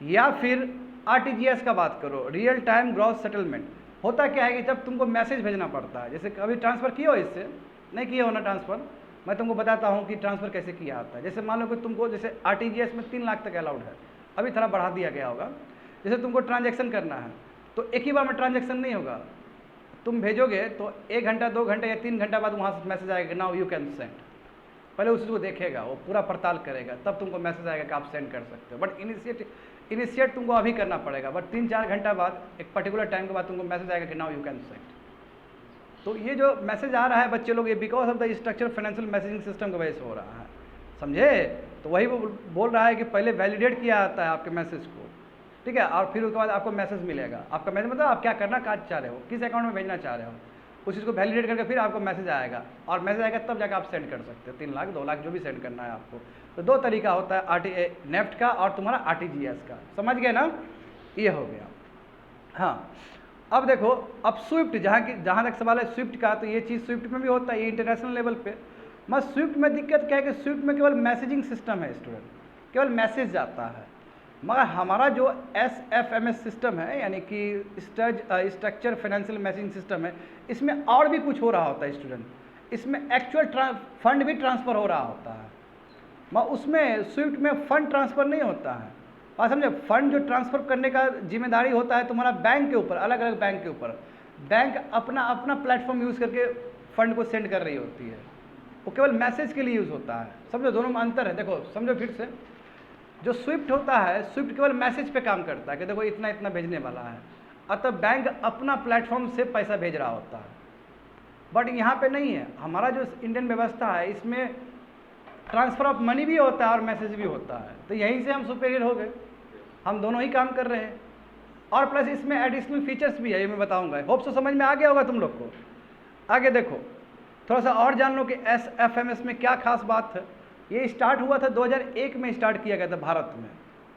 या फिर RTGS का बात करो, रियल टाइम ग्रॉस सेटलमेंट, होता क्या है कि जब तुमको मैसेज भेजना पड़ता है, जैसे कभी ट्रांसफ़र किए हो, इससे नहीं किए हो ना ट्रांसफ़र, मैं तुमको बताता हूँ कि ट्रांसफ़र कैसे किया जाता है। जैसे मान लो कि तुमको, जैसे आरटीजीएस में 3 लाख तक अलाउड है, अभी थोड़ा बढ़ा दिया गया होगा। जैसे तुमको ट्रांजैक्शन करना है तो एक ही बार में ट्रांजैक्शन नहीं होगा, तुम भेजोगे तो 1 घंटा 2 घंटे या 3 घंटा बाद वहाँ से मैसेज आएगा, नाउ यू कैन सेंड। पहले उसी को देखेगा, वो पूरा पड़ताल करेगा, तब तुमको मैसेज आएगा कि आप सेंड कर सकते हो। बट इनिशिएट तुमको अभी करना पड़ेगा, बट 3-4 घंटा बाद, एक पर्टिकुलर टाइम के बाद तुमको मैसेज आएगा कि नाउ यू कैन सेंड। तो ये जो मैसेज आ रहा है बच्चे लोग, ये because of the structure financial messaging system की वजह से हो रहा है, समझे। तो वही वो बोल रहा है कि पहले वैलिडेट किया जाता है आपके मैसेज को, ठीक है, और फिर उसके बाद आपको मैसेज मिलेगा। आपका मैसेज मतलब आप क्या करना चाह रहे हो, किस अकाउंट में भेजना चाह रहे हो, उस चीज़ को वैलिडेट करके फिर आपको मैसेज आएगा, और मैसेज आएगा तब जाकर आप सेंड कर सकते हो 3 लाख 2 लाख जो भी सेंड करना है आपको। तो 2 तरीका होता है, नेफ्ट का और तुम्हारा आरटीजीएस का, समझ गए ना, ये हो गया। हाँ, अब देखो, अब स्विफ्ट, जहाँ तक सवाल है स्विफ्ट का, तो ये चीज़ स्विफ्ट में भी होता है, ये इंटरनेशनल लेवल पे। मगर स्विफ्ट में दिक्कत क्या है कि स्विफ्ट में केवल मैसेजिंग सिस्टम है स्टूडेंट, केवल मैसेज जाता है। मगर हमारा जो SFMS सिस्टम है, यानी कि स्ट्रक्चर फाइनेंशियल मैसेजिंग सिस्टम है, इसमें और भी कुछ हो रहा होता है स्टूडेंट, इसमें एक्चुअल फंड भी ट्रांसफ़र हो रहा होता है। मगर उसमें स्विफ्ट में फंड ट्रांसफ़र नहीं होता है, और समझे, फंड जो ट्रांसफ़र करने का जिम्मेदारी होता है तुम्हारा बैंक के ऊपर, अलग अलग बैंक के ऊपर। बैंक अपना अपना प्लेटफॉर्म यूज़ करके फंड को सेंड कर रही होती है, वो केवल मैसेज के लिए यूज़ होता है। समझो, दोनों में अंतर है। देखो समझो फिर से, जो स्विफ्ट होता है, स्विफ्ट केवल मैसेज पे काम करता है कि देखो इतना इतना भेजने वाला है, अतः बैंक अपना प्लेटफॉर्म से पैसा भेज रहा होता है। बट यहाँ पे नहीं है, हमारा जो इंडियन व्यवस्था है इसमें ट्रांसफ़र ऑफ मनी भी होता है और मैसेज भी होता है। तो यहीं से हम सुपेरियर हो गए, हम दोनों ही काम कर रहे हैं। और प्लस इसमें एडिशनल फीचर्स भी है, ये मैं बताऊंगा। होप सो समझ में आ गया होगा तुम लोग को। आगे देखो, थोड़ा सा और जान लो कि SFMS में क्या खास बात है। ये स्टार्ट हुआ था 2001 में, स्टार्ट किया गया था भारत में,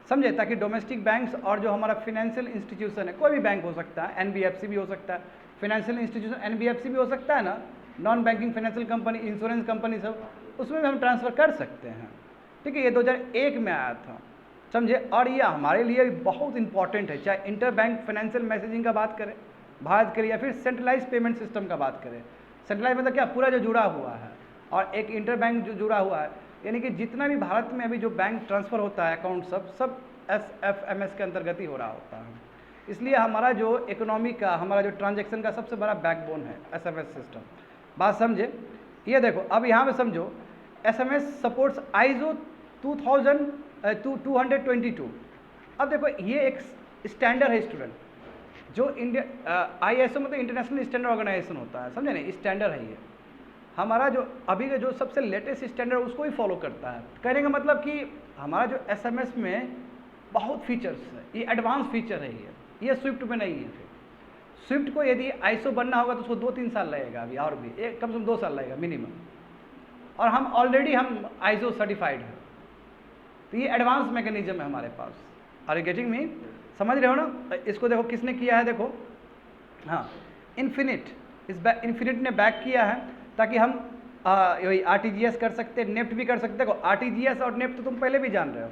समझे, ताकि डोमेस्टिक बैंक्स और जो हमारा फाइनेंशियल इंस्टीट्यूशन है, कोई भी बैंक हो सकता है, NBFC भी हो सकता है, फाइनेंशियल इंस्टीट्यूशन NBFC भी हो सकता है ना, non banking financial company, insurance company, सब उसमें भी हम ट्रांसफ़र कर सकते हैं, ठीक है। ये 2001 में आया था, समझे। और ये हमारे लिए बहुत इंपॉर्टेंट है, चाहे इंटर बैंक फाइनेंशियल मैसेजिंग का बात करें भारत के लिए, या फिर सेंट्रलाइज पेमेंट सिस्टम का बात करें। सेंट्रलाइज मतलब क्या, पूरा जो जुड़ा हुआ है, और एक इंटर बैंक जो जुड़ा हुआ है, यानी कि जितना भी भारत में अभी जो बैंक ट्रांसफ़र होता है अकाउंट, सब SFMS के अंतर्गत ही हो रहा होता है। इसलिए हमारा जो इकोनॉमी का, हमारा जो ट्रांजैक्शन का सबसे बड़ा बैकबोन है SFMS सिस्टम। बात समझे। ये देखो, अब यहाँ पे समझो, SMS सपोर्ट्स ISO 222। अब देखो, ये एक स्टैंडर्ड है स्टूडेंट, जो ISO मतलब इंटरनेशनल स्टैंडर्ड ऑर्गेनाइजेशन होता है, समझे ना, स्टैंडर्ड है ये। हमारा जो अभी का जो सबसे लेटेस्ट स्टैंडर्ड उसको ही फॉलो करता है। कहने का मतलब कि हमारा जो SMS में बहुत फीचर्स है, ये एडवांस फीचर है, ये स्विफ्ट में नहीं है। फिर स्विफ्ट को यदि ISO बनना होगा तो उसको 2-3 साल लगेगा, अभी और भी कम से कम 2 साल लगेगा मिनिमम, और हम ऑलरेडी ISO सर्टिफाइड हैं। तो ये एडवांस मैकेनिज्म है हमारे पास। आर यू गेटिंग मी, समझ रहे हो ना। इसको देखो किसने किया है, देखो, हाँ, इन्फिनिट ने बैक किया है, ताकि हम वही RTGS कर सकते हैं, नेफ्ट भी कर सकते हैं। RTGS और नेफ्ट तो तुम पहले भी जान रहे हो,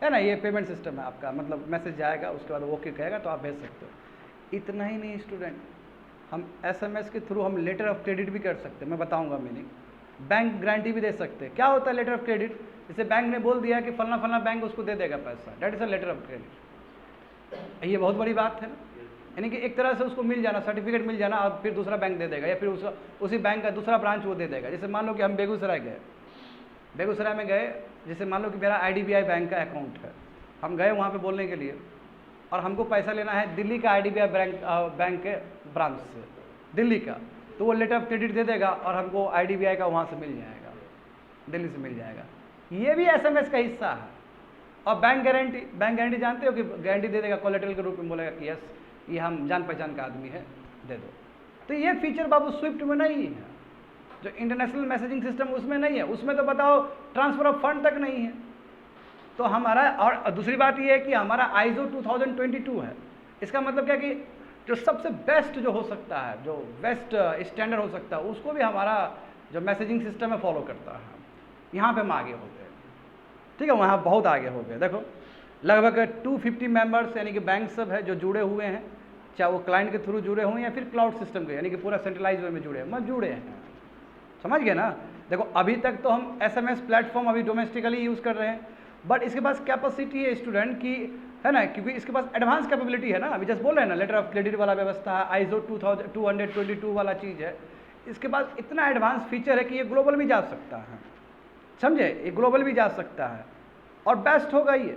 है ना, ये पेमेंट सिस्टम है आपका, मतलब मैसेज जाएगा, उसके बाद ओके कहेगा तो आप भेज सकते हो। इतना ही नहीं स्टूडेंट, हम SMS के थ्रू हम लेटर ऑफ क्रेडिट भी कर सकते हैं, मैं बताऊंगा मीनिंग। बैंक गारंटी भी दे सकते हैं। क्या होता है लेटर ऑफ क्रेडिट, जैसे बैंक ने बोल दिया कि फलना फलना बैंक उसको दे देगा पैसा, that is a letter of credit. ये बहुत बड़ी बात है ना, यानी कि एक तरह से उसको मिल जाना, सर्टिफिकेट मिल जाना, और फिर दूसरा बैंक दे देगा, या फिर उसी बैंक का दूसरा ब्रांच वो दे देगा। जैसे मान लो कि हम बेगूसराय में गए, जैसे मान लो कि मेरा IDBI बैंक का अकाउंट है, हम गए वहाँ पे बोलने के लिए, और हमको पैसा लेना है दिल्ली का IDBI बैंक के ब्रांच से, दिल्ली का, तो वो लेटर ऑफ क्रेडिट दे देगा और हमको IDBI का वहाँ से मिल जाएगा, दिल्ली से मिल जाएगा। ये भी SMS का हिस्सा है। और बैंक गारंटी जानते हो कि गारंटी दे देगा, कोलेटरल के रूप में बोलेगा कि यस ये हम जान पहचान का आदमी है, दे दो। तो ये फीचर बाबू स्विफ्ट में नहीं है, जो इंटरनेशनल मैसेजिंग सिस्टम उसमें नहीं है। उसमें तो बताओ ट्रांसफ़र ऑफ फंड तक नहीं है। तो हमारा, और दूसरी बात ये है कि हमारा ISO 2022 है। इसका मतलब क्या कि जो सबसे बेस्ट जो हो सकता है, जो बेस्ट स्टैंडर्ड हो सकता है, उसको भी हमारा जो मैसेजिंग सिस्टम है फॉलो करता है। यहाँ पे हम आगे हो गए, ठीक है, वहाँ बहुत आगे हो गए। देखो लगभग 250 मेंबर्स यानी कि बैंक सब है जो जुड़े हुए हैं चाहे वो क्लाइंट के थ्रू जुड़े हों या फिर क्लाउड सिस्टम के, यानी कि पूरा सेंट्रलाइज वे में जुड़े हैं, मत जुड़े हैं। समझ गए ना? देखो अभी तक तो हम SMS प्लेटफॉर्म अभी डोमेस्टिकली यूज़ कर रहे हैं, बट इसके पास कैपेसिटी है स्टूडेंट की, है ना, क्योंकि इसके पास एडवांस कैपेबिलिटी है ना। अभी जस्ट बोल रहे हैं ना, लेटर ऑफ क्रेडिट वाला व्यवस्था है, ISO 222 वाला चीज़ है। इसके पास इतना एडवांस फीचर है कि ये ग्लोबल भी जा सकता है, समझे, ये ग्लोबल भी जा सकता है और बेस्ट होगा ये।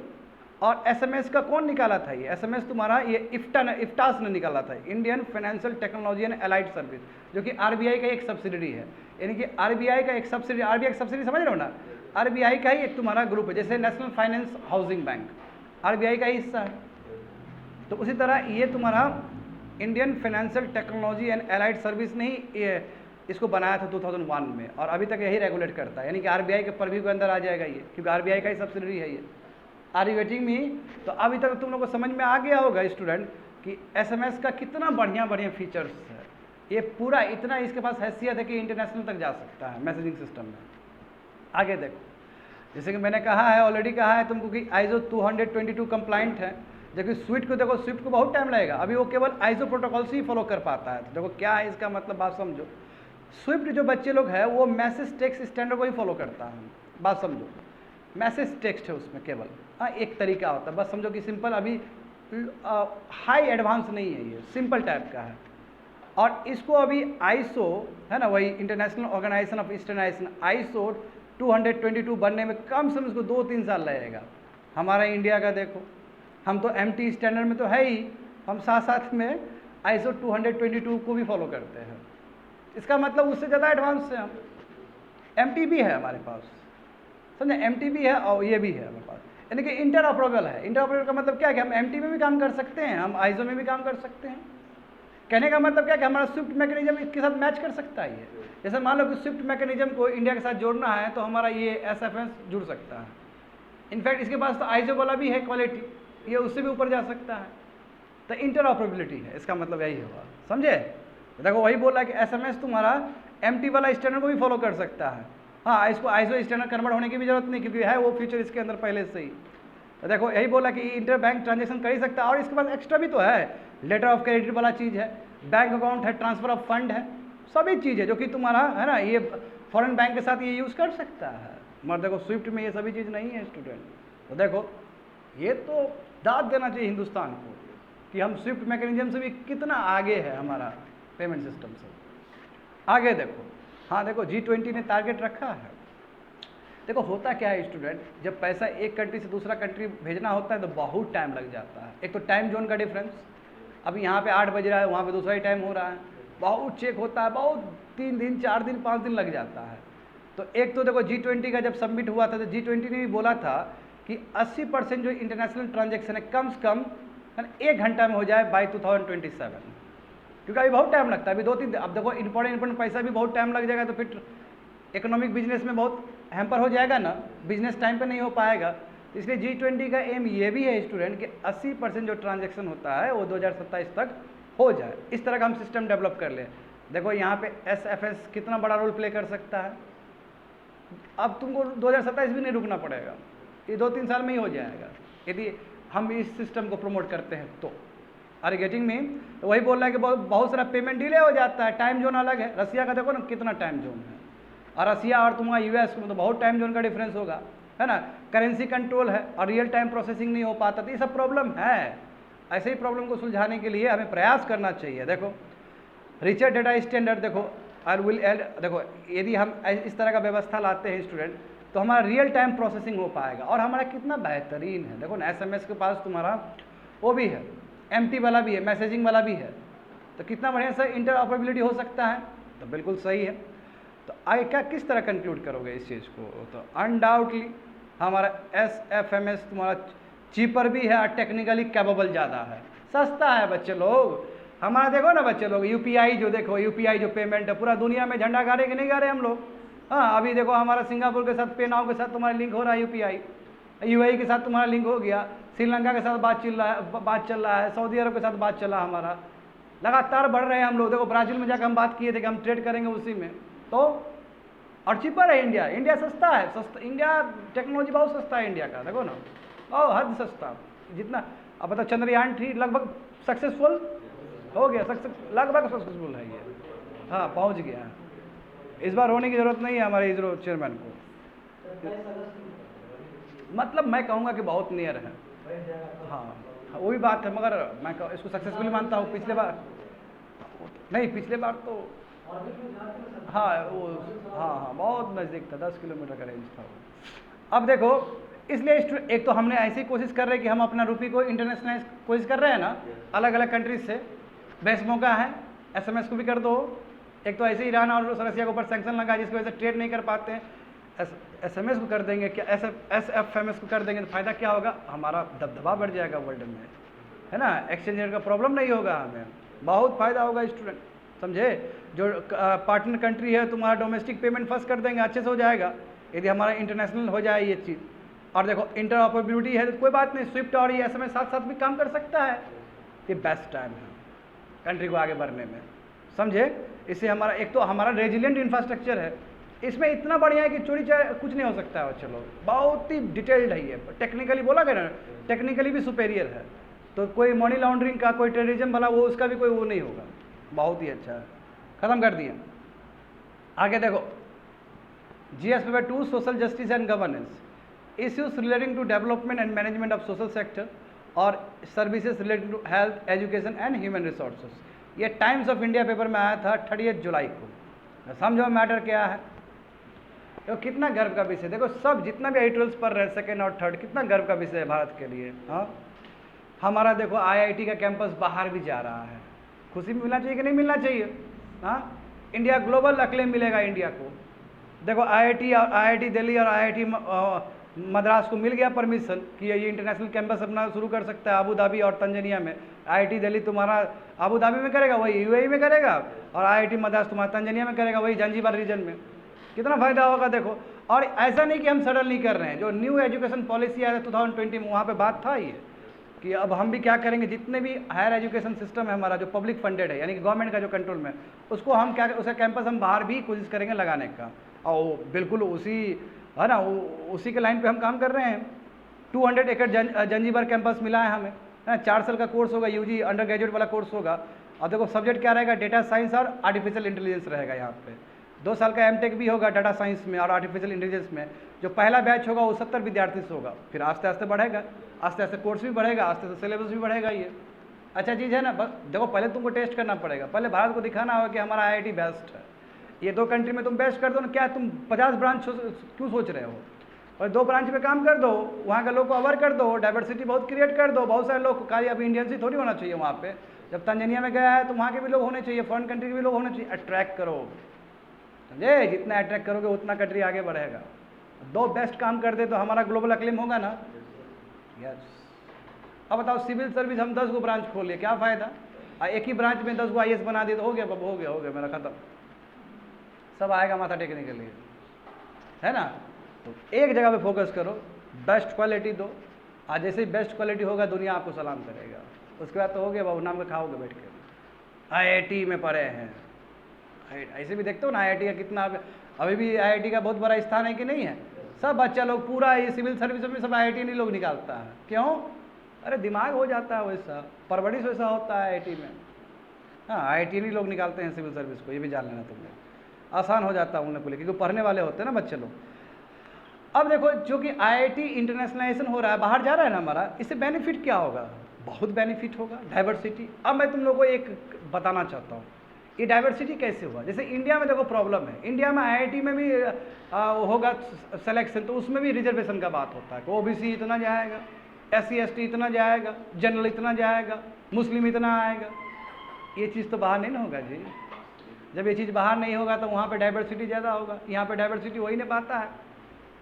और SMS का कौन निकाला था ये? SMS तुम्हारा ये इफ्टास ने निकाला था, Indian financial technology and allied service, जो कि RBI का एक सब्सिडरी है। यानी कि RBI का एक सब्सिडरी, RBI की सब्सिडरी समझ रहे हो ना, RBI का ही एक तुम्हारा ग्रुप है, जैसे national finance housing bank RBI का ही हिस्सा है। तो उसी तरह ये तुम्हारा Indian financial technology and allied service ने ही इसको बनाया था 2001 में, और अभी तक यही रेगुलेट करता है। यानी कि RBI के परव्यू के अंदर आ जाएगा ये, क्योंकि RBI का ही सब्सिडरी है ये। Are you getting me? तो अभी तक तुम लोग को समझ में आ गया होगा स्टूडेंट कि SMS का कितना बढ़िया बढ़िया फीचर्स है। ये पूरा इतना इसके पास हैसियत है कि इंटरनेशनल तक जा सकता है मैसेजिंग सिस्टम में। आगे देखो, जैसे कि मैंने कहा है, ऑलरेडी कहा है तुमको कि ISO 222 कंप्लाइंट है, जबकि स्विफ्ट को देखो, स्विफ्ट को बहुत टाइम लगेगा, अभी वो केवल ISO प्रोटोकॉल से ही फॉलो कर पाता है। तो देखो क्या है इसका मतलब, बात समझो। स्विफ्ट जो बच्चे लोग हैं वो मैसेज टेक्स्ट स्टैंडर्ड को ही फॉलो करता है, बात समझो। मैसेज टेक्स्ट है उसमें केवल, हाँ एक तरीका होता है, बस समझो कि सिंपल, अभी हाई एडवांस नहीं है, ये सिंपल टाइप का है। और इसको अभी ISO है ना, वही international organisation of standardisation, ISO 222 बनने में कम से कम इसको 2-3 साल लगेगा। हमारा इंडिया का देखो, हम तो MT स्टैंडर्ड में तो है ही, हम साथ साथ में ISO 222 को भी फॉलो करते हैं। इसका मतलब उससे ज़्यादा एडवांस है हम। MT भी है हमारे पास, समझे, MT भी है और ये भी है हमारे पास, यानी कि इंटरऑपरेबल है। इंटरऑपरेबल का मतलब क्या है कि हम MT में भी काम कर सकते हैं, हम ISO में भी काम कर सकते हैं। कहने का मतलब क्या है कि हमारा स्विफ्ट मैकेनिज्म इसके साथ मैच कर सकता है ये। जैसे मान लो कि स्विफ्ट मैकेनिज्म को इंडिया के साथ जोड़ना है तो हमारा ये SFS जुड़ सकता है। इनफैक्ट इसके पास तो ISO वाला भी है क्वालिटी, ये उससे भी ऊपर जा सकता है। तो इंटरऑपरेबिलिटी है, इसका मतलब यही होगा, समझे। देखो वही बोला कि SMS तुम्हारा MT वाला स्टैंडर्ड को भी फॉलो कर सकता है। हाँ, इसको ISO स्टैंडर्ड कन्वर्ट होने की भी जरूरत नहीं, क्योंकि है वो फीचर इसके अंदर पहले से ही। तो देखो यही बोला कि इंटर बैंक ट्रांजेक्शन कर ही सकता है, और इसके पास एक्स्ट्रा भी तो है, लेटर ऑफ क्रेडिट वाला चीज़ है, बैंक अकाउंट है, ट्रांसफर ऑफ फंड है, सभी चीज़ है जो कि तुम्हारा है ना, ये फॉरेन बैंक के साथ ये यूज़ कर सकता है। मगर देखो स्विफ्ट में ये सभी चीज़ नहीं है स्टूडेंट। तो देखो ये तो दाद देना चाहिए हिंदुस्तान को कि हम स्विफ्ट मैकेनिज्म से भी कितना आगे है हमारा पेमेंट सिस्टम से। आगे देखो, हाँ देखो G20 ने टारगेट रखा है। देखो होता क्या है स्टूडेंट, जब पैसा एक कंट्री से दूसरा कंट्री भेजना होता है तो बहुत टाइम लग जाता है। एक तो टाइम जोन का डिफरेंस, अभी यहाँ पे 8 बज रहा है, वहाँ पे दूसरा ही टाइम हो रहा है, बहुत चेक होता है, बहुत 3 दिन 4 दिन 5 दिन लग जाता है। तो एक तो देखो G20 का जब सबमिट हुआ था तो G20 ने भी बोला था कि 80% जो इंटरनेशनल ट्रांजेक्शन है कम से कम 1 घंटा में हो जाए बाई 2027, क्योंकि अभी बहुत टाइम लगता है, अभी 2-3 दिन। अब देखो इंपॉर्टेंट पैसा भी बहुत टाइम लग जाएगा, तो फिर इकोनॉमिक बिजनेस में बहुत हैम्पर हो जाएगा ना, बिजनेस टाइम पे नहीं हो पाएगा। इसलिए G20 का एम ये भी है स्टूडेंट कि 80% जो ट्रांजैक्शन होता है वो 2027 तक हो जाए। इस तरह का हम सिस्टम डेवलप कर लें। देखो यहाँ पे SFS कितना बड़ा रोल प्ले कर सकता है। अब तुमको 2027 भी नहीं रुकना पड़ेगा, ये 2-3 साल में ही हो जाएगा यदि हम इस सिस्टम को प्रमोट करते हैं तो। आर गेटिंग में? तो वही बोल रहा है कि बहुत सारा पेमेंट डिले हो जाता है, टाइम जोन अलग है। रसिया का देखो ना कितना टाइम जोन है, और रसिया और तुम्हारा US में तो बहुत टाइम जोन का डिफरेंस होगा, है ना। करेंसी कंट्रोल है और रियल टाइम प्रोसेसिंग नहीं हो पाता, तो ये सब प्रॉब्लम है। ऐसे ही प्रॉब्लम को सुलझाने के लिए हमें प्रयास करना चाहिए। देखो रिचर डेटा स्टैंडर्ड, देखो आई विल एड, देखो यदि हम इस तरह का व्यवस्था लाते हैं स्टूडेंट तो हमारा रियल टाइम प्रोसेसिंग हो पाएगा, और हमारा कितना बेहतरीन है। देखो ना SMS के पास तुम्हारा वो भी है, MT वाला भी है, मैसेजिंग वाला भी है, तो कितना बढ़िया सा इंटरऑपरेबिलिटी हो सकता है। तो बिल्कुल सही है। तो आगे क्या किस तरह कंक्लूड करोगे इस चीज़ को? तो अनडाउटली हमारा SFMS तुम्हारा चीपर भी है और टेक्निकली कैपेबल ज़्यादा है, सस्ता है बच्चे लोग। हमारा देखो ना बच्चे लोग UPI जो देखो, UPI जो पेमेंट है पूरा दुनिया में झंडा गाड़े कि नहीं गाड़े हम लोग। हाँ अभी देखो हमारा सिंगापुर के साथ पेनाउ के साथ तुम्हारा लिंक हो रहा है, UPI UAE के साथ तुम्हारा लिंक हो गया, श्रीलंका के साथ बात चल रहा है, सऊदी अरब के साथ बात चला हमारा, लगातार बढ़ रहे हैं हम लोग। देखो ब्राज़ील में जाकर हम बात किए थे कि हम ट्रेड करेंगे उसी में, तो और चीपर है इंडिया। इंडिया सस्ता है, सस्ता इंडिया, टेक्नोलॉजी बहुत सस्ता है इंडिया का, देखो ना, और हद सस्ता जितना। अब बताओ चंद्रयान 3 लगभग सक्सेसफुल हो गया, लगभग सक्सेसफुल है ये। हाँ पहुँच गया है, इस बार होने की ज़रूरत नहीं है हमारे इसरो चेयरमैन को। मतलब मैं कहूँगा कि बहुत नियर है। हाँ वही बात है, मगर मैं इसको सक्सेसफुली मानता हूँ। पिछले बार नहीं, पिछले बार तो हाँ वो हाँ बहुत नज़दीक था, 10 किलोमीटर का रेंज था वो। अब देखो, इसलिए एक तो हमने ऐसी कोशिश कर रहे हैं कि हम अपना रुपये को इंटरनेशनलाइज कोशिश कर रहे हैं ना अलग अलग कंट्रीज से। बेस्ट मौका है, SMS को भी कर दो। एक तो ऐसे ईरान और रसिया के ऊपर सैंक्शन लगा जिसकी वजह से ट्रेड नहीं कर पाते हैं, SMS को कर देंगे, क्या SFMS को कर देंगे तो फ़ायदा क्या होगा, हमारा दबदबा बढ़ जाएगा वर्ल्ड में, है ना। एक्सचेंज रेट का प्रॉब्लम नहीं होगा, हमें बहुत फ़ायदा होगा स्टूडेंट, समझे। जो पार्टनर कंट्री है तुम्हारा डोमेस्टिक पेमेंट फर्स्ट कर देंगे, अच्छे से हो जाएगा यदि हमारा इंटरनेशनल हो जाए ये चीज़। और देखो इंटरऑपरेबिलिटी है तो कोई बात नहीं, स्विफ्ट और ये SMS साथ साथ भी काम कर सकता है। ये बेस्ट टाइम है कंट्री को आगे बढ़ने में, समझे। इससे हमारा एक तो हमारा रेजिलियंट इंफ्रास्ट्रक्चर है, इसमें इतना बढ़िया है कि चोरी चाहे कुछ नहीं हो सकता है। चलो बहुत ही डिटेल्ड है ये, टेक्निकली बोला गया ना, टेक्निकली भी सुपेरियर है। तो कोई मनी लॉन्ड्रिंग का, कोई टेररिज्म वाला वो उसका भी कोई वो नहीं होगा, बहुत ही अच्छा है। ख़त्म कर दिया। आगे देखो, GS paper 2 social justice and governance, issues relating to development and management of social sector और services relating to health, education and human resources. ये टाइम्स ऑफ इंडिया पेपर में आया था 30 जुलाई को। समझो मैटर क्या है। तो कितना गर्व का विषय, देखो सब जितना भी एडिटोरियल्स पढ़ रहे हैं सेकेंड और थर्ड, कितना गर्व का विषय है भारत के लिए। हाँ हमारा देखो IIT का कैंपस बाहर भी जा रहा है, खुशी मिलना चाहिए कि नहीं मिलना चाहिए। हाँ इंडिया ग्लोबल अक्लेम मिलेगा इंडिया को। देखो IIT दिल्ली और IIT मद्रास को मिल गया परमिशन कि ये इंटरनेशनल कैंपस अपना शुरू कर सकता है अबू धाबी और तंजानिया में। IIT दिल्ली तुम्हारा अबू धाबी में करेगा, वही UAE में करेगा, और IIT मद्रास तुम्हारा तंजानिया में करेगा, वही जंजीबार रीजन में। कितना फ़ायदा होगा देखो। और ऐसा नहीं कि हम सडन नहीं कर रहे हैं, जो न्यू एजुकेशन पॉलिसी आया 2020 में, वहाँ पे बात था ये कि अब हम भी क्या करेंगे, जितने भी हायर एजुकेशन सिस्टम है हमारा जो पब्लिक फंडेड है, यानी कि गवर्नमेंट का जो कंट्रोल में, उसको हम क्या, उसका कैंपस हम बाहर भी कोशिश करेंगे लगाने का। और बिल्कुल उसी है ना, उसी के लाइन पे हम काम कर रहे हैं। 200 एकड़ जंजीबार कैंपस मिला है हमें, है ना। 4 साल का कोर्स होगा, UG अंडर ग्रेजुएट वाला कोर्स होगा। और देखो सब्जेक्ट क्या रहेगा, डेटा साइंस और आर्टिफिशियल इंटेलिजेंस रहेगा यहाँ पे। 2 साल का MTech भी होगा डाटा साइंस में और आर्टिफिशियल इंटेलिजेंस में। जो पहला बैच होगा वो 70 विद्यार्थी से होगा, फिर आस्ते आस्ते बढ़ेगा, आस्ते आस्ते कोर्स भी बढ़ेगा, आस्ते आस्ते सिलेबस भी बढ़ेगा। ये अच्छा चीज़ है ना। बस देखो पहले तुमको टेस्ट करना पड़ेगा, पहले भारत को दिखाना होगा कि हमारा IIT बेस्ट है। ये 2 कंट्री में तुम बेस्ट कर दो ना, क्या तुम 50 ब्रांच क्यों सोच रहे हो, और 2 ब्रांच पे काम कर दो, वहाँ के लोग को अवर कर दो, डाइवर्सिटी बहुत क्रिएट कर दो। बहुत सारे लोग खाली अभी इंडियंस ही थोड़ी होना चाहिए वहाँ पे। जब तंजानिया में गया है तो वहाँ के भी लोग होने चाहिए, फॉरेन कंट्री के भी लोग होने चाहिए। अट्रैक्ट करो, समझे। जितना अट्रैक्ट करोगे उतना कंट्री आगे बढ़ेगा। 2 बेस्ट काम कर दे तो हमारा ग्लोबल अक्लेम होगा ना। यस। अब बताओ सिविल सर्विस हम 10 गो ब्रांच खोलिए, क्या फ़ायदा। एक ही ब्रांच में 10 गो IAS बना दिए तो हो गया, हो गया मेरा ख़त्म, सब आएगा माथा टेकने के लिए, है ना। तो एक जगह पे फोकस करो, बेस्ट क्वालिटी दो, आज जैसे ही बेस्ट क्वालिटी होगा दुनिया आपको सलाम करेगा। उसके बाद तो हो गया बाबू, नाम का खाओगे बैठ के। IIT में पढ़े हैं, ऐसे भी देखते हो ना IIT का कितना, अभी भी IIT का बहुत बड़ा स्थान है कि नहीं है। सब बच्चा लोग पूरा ये सिविल सर्विस में सब IIT नहीं लोग निकालता है, क्यों। अरे दिमाग हो जाता है वैसा, परवरिश वैसा होता है IIT में। हाँ IIT नहीं लोग निकालते हैं सिविल सर्विस को, ये भी जान लेना तुमने, आसान हो जाता है उन्हें को लेकर, क्योंकि पढ़ने वाले होते हैं ना बच्चे लोग। अब देखो जो कि IIT इंटरनेशनलाइजेशन हो रहा है, बाहर जा रहा है ना हमारा, इससे बेनिफिट क्या होगा, बहुत बेनिफिट होगा। डाइवर्सिटी, अब मैं तुम लोगों को एक बताना चाहता हूँ, ये डाइवर्सिटी कैसे हुआ। जैसे इंडिया में देखो प्रॉब्लम है, इंडिया में IIT में भी होगा सिलेक्शन, तो उसमें भी रिजर्वेशन का बात होता है कि OBC इतना जाएगा, SC ST इतना जाएगा, जनरल इतना जाएगा, मुस्लिम इतना आएगा। ये चीज़ तो बाहर नहीं ना होगा जी। जब ये चीज़ बाहर नहीं होगा तो वहाँ पे डाइवर्सिटी ज़्यादा होगा, यहाँ पे डाइवर्सिटी हो ही नहीं पाता है।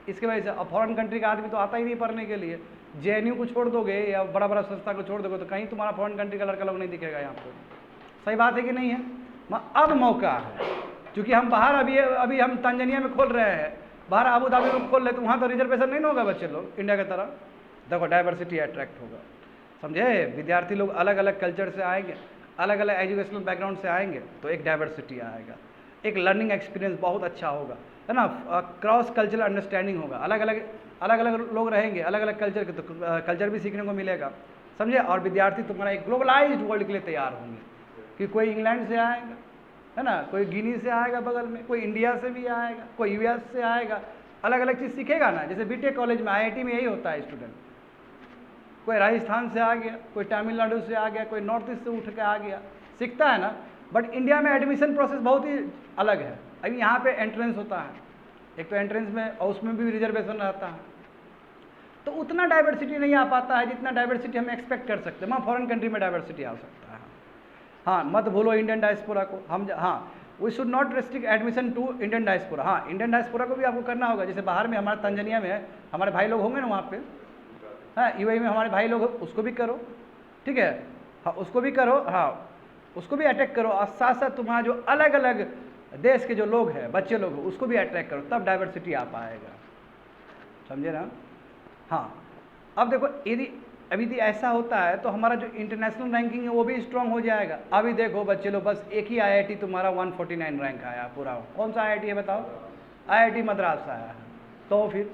इसके वजह से अब फॉरेन कंट्री का आदमी तो आता ही नहीं पढ़ने के लिए। JNU को छोड़ दोगे या बड़ा बड़ा संस्था को छोड़ दोगे तो कहीं तुम्हारा फॉरेन कंट्री का लड़का लोग नहीं दिखेगा यहाँ पे। सही बात है कि नहीं है। अब मौका है, क्योंकि हम बाहर अभी हम तंजानिया में खोल रहे हैं, बाहर अबू धाबी में खोल रहे, तो वहाँ तो रिजर्वेशन नहीं होगा बच्चे लोग इंडिया की तरह। देखो डाइवर्सिटी अट्रैक्ट होगा, समझे। विद्यार्थी लोग अलग अलग कल्चर से आएंगे, अलग अलग एजुकेशनल बैकग्राउंड से आएंगे, तो एक डाइवर्सिटी आएगा, एक लर्निंग एक्सपीरियंस बहुत अच्छा होगा, है ना। क्रॉस कल्चरल अंडरस्टैंडिंग होगा, अलग अलग लोग रहेंगे, अलग अलग कल्चर के, तो कल्चर भी सीखने को मिलेगा, समझे। और विद्यार्थी तुम्हारा एक ग्लोबलाइज्ड वर्ल्ड के लिए तैयार होंगे। कि कोई इंग्लैंड से आएगा, है ना, कोई गिनी से आएगा बगल में, कोई इंडिया से भी आएगा, कोई यूएस से आएगा, अलग अलग चीज़ सीखेगा ना। जैसे बीटेक कॉलेज में आईआईटी में यही होता है, स्टूडेंट कोई राजस्थान से आ गया, कोई तमिलनाडु से आ गया, कोई नॉर्थ ईस्ट से उठ के आ गया, सीखता है ना। बट इंडिया में एडमिशन प्रोसेस बहुत ही अलग है। अभी यहाँ पे एंट्रेंस होता है, एक तो एंट्रेंस में और उसमें भी रिजर्वेशन रहता है, तो उतना डाइवर्सिटी नहीं आ पाता है जितना डाइवर्सिटी हम एक्सपेक्ट कर सकते हैं। वहाँ फॉरेन कंट्री में डाइवर्सिटी आ सकता है। हाँ, मत भूलो इंडियन डायस्पोरा को। हम हाँ, we should not restrict admission to Indian diaspora. हाँ, इंडियन डायस्पोरा को भी आपको करना होगा। जैसे बाहर में हमारे तंजानिया में है, हमारे भाई लोग होंगे ना वहाँ पे, हाँ, यूएई में हमारे भाई लोग हो, उसको भी करो, ठीक है, हाँ उसको भी करो, हाँ उसको भी अटैक करो, और साथ साथ तुम्हारा जो अलग अलग देश के जो लोग हैं, बच्चे लोग हो, उसको भी अटैक करो, तब डाइवर्सिटी आ पाएगा, समझे ना। हाँ, अब देखो यदि अभी यदि ऐसा होता है तो हमारा जो इंटरनेशनल रैंकिंग है वो भी स्ट्रांग हो जाएगा। अभी देखो बच्चे लोग, बस एक ही आईआईटी तुम्हारा 149 रैंक आया पूरा। कौन सा आईआईटी है बताओ? आईआईटी मद्रास आया है। तो फिर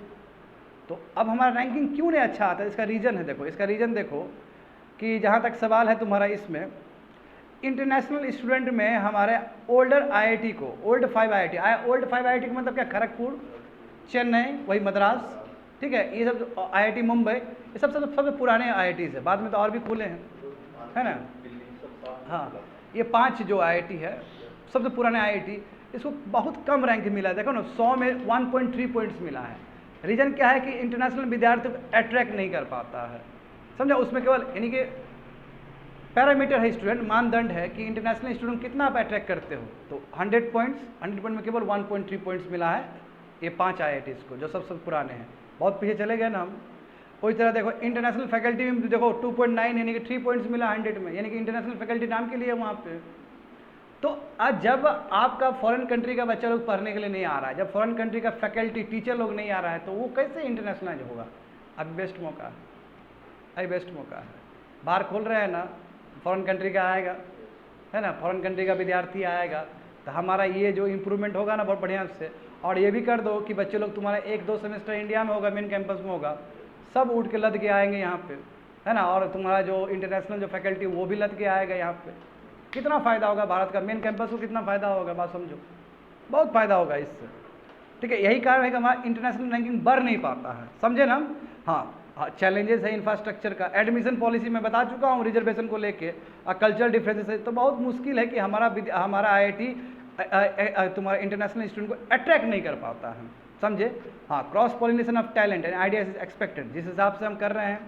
तो अब हमारा रैंकिंग क्यों नहीं अच्छा आता है? इसका रीज़न है, देखो इसका रीज़न देखो कि जहाँ तक सवाल है तुम्हारा, इसमें इंटरनेशनल स्टूडेंट में हमारे ओल्डर आईआईटी को, ओल्ड 5 आईआईटी का मतलब क्या? खड़गपुर, चेन्नई, वही मद्रास, ठीक है, ये सब आईआईटी मुंबई, ये सबसे पुराने आईआईटीज़ है। बाद में तो और भी खुले हैं, है ना। हाँ, ये 5 जो आईआईटी है सबसे पुराने आईआईटी, इसको बहुत कम रैंक मिला है। देखो ना, 100 में 1.3 पॉइंट्स मिला है। रीज़न क्या है कि इंटरनेशनल विद्यार्थियों को अट्रैक्ट नहीं कर पाता है, समझा। उसमें केवल यानी कि पैरामीटर है, स्टूडेंट मानदंड है कि इंटरनेशनल स्टूडेंट कितना आप अट्रैक्ट करते हो। तो 100 पॉइंट्स में केवल 1.3 पॉइंट्स मिला है ये 5 आईआईटीज़ को, जो सबसे पुराने हैं। बहुत पीछे चले गए ना हम। उसी तरह देखो इंटरनेशनल फैकल्टी में देखो 2.9 यानी कि 3 पॉइंट्स मिला 100 में, यानी कि इंटरनेशनल फैकल्टी नाम के लिए वहाँ पे। तो आज जब आपका फॉरेन कंट्री का बच्चा लोग पढ़ने के लिए नहीं आ रहा है, जब फॉरेन कंट्री का फैकल्टी टीचर लोग नहीं आ रहा है, तो वो कैसे इंटरनेशनलाइज होगा? अभी बेस्ट मौका है, अभी बेस्ट मौका है। बाहर खोल रहे हैं ना, फॉरेन कंट्री का आएगा, है ना, फॉरेन कंट्री का विद्यार्थी आएगा, तो हमारा ये जो इम्प्रूवमेंट होगा ना बहुत बढ़िया से। और ये भी कर दो कि बच्चे लोग तुम्हारा 1-2 सेमेस्टर इंडिया में होगा, मेन कैंपस में होगा, सब उठ के लद के आएंगे यहाँ पे, है ना। और तुम्हारा जो इंटरनेशनल जो फैकल्टी वो भी लद के आएगा यहाँ पे। कितना फ़ायदा होगा भारत का, मेन कैंपस को कितना फ़ायदा होगा, बात समझो, बहुत फ़ायदा होगा इससे, ठीक है। यही कारण है कि हमारा इंटरनेशनल रैंकिंग बढ़ नहीं पाता है, समझे ना। हाँ, चैलेंजेस है इंफ्रास्ट्रक्चर का, एडमिशन पॉलिसी में बता चुका हूँ, रिजर्वेशन को लेके, कल्चरल डिफरेंसेस है, तो बहुत मुश्किल है कि हमारा आईआईटी तुम्हारा इंटरनेशनल स्टूडेंट को अट्रैक्ट नहीं कर पाता है, समझे। हाँ, cross pollination of talent and ideas is expected. जिस हिसाब से हम कर रहे हैं,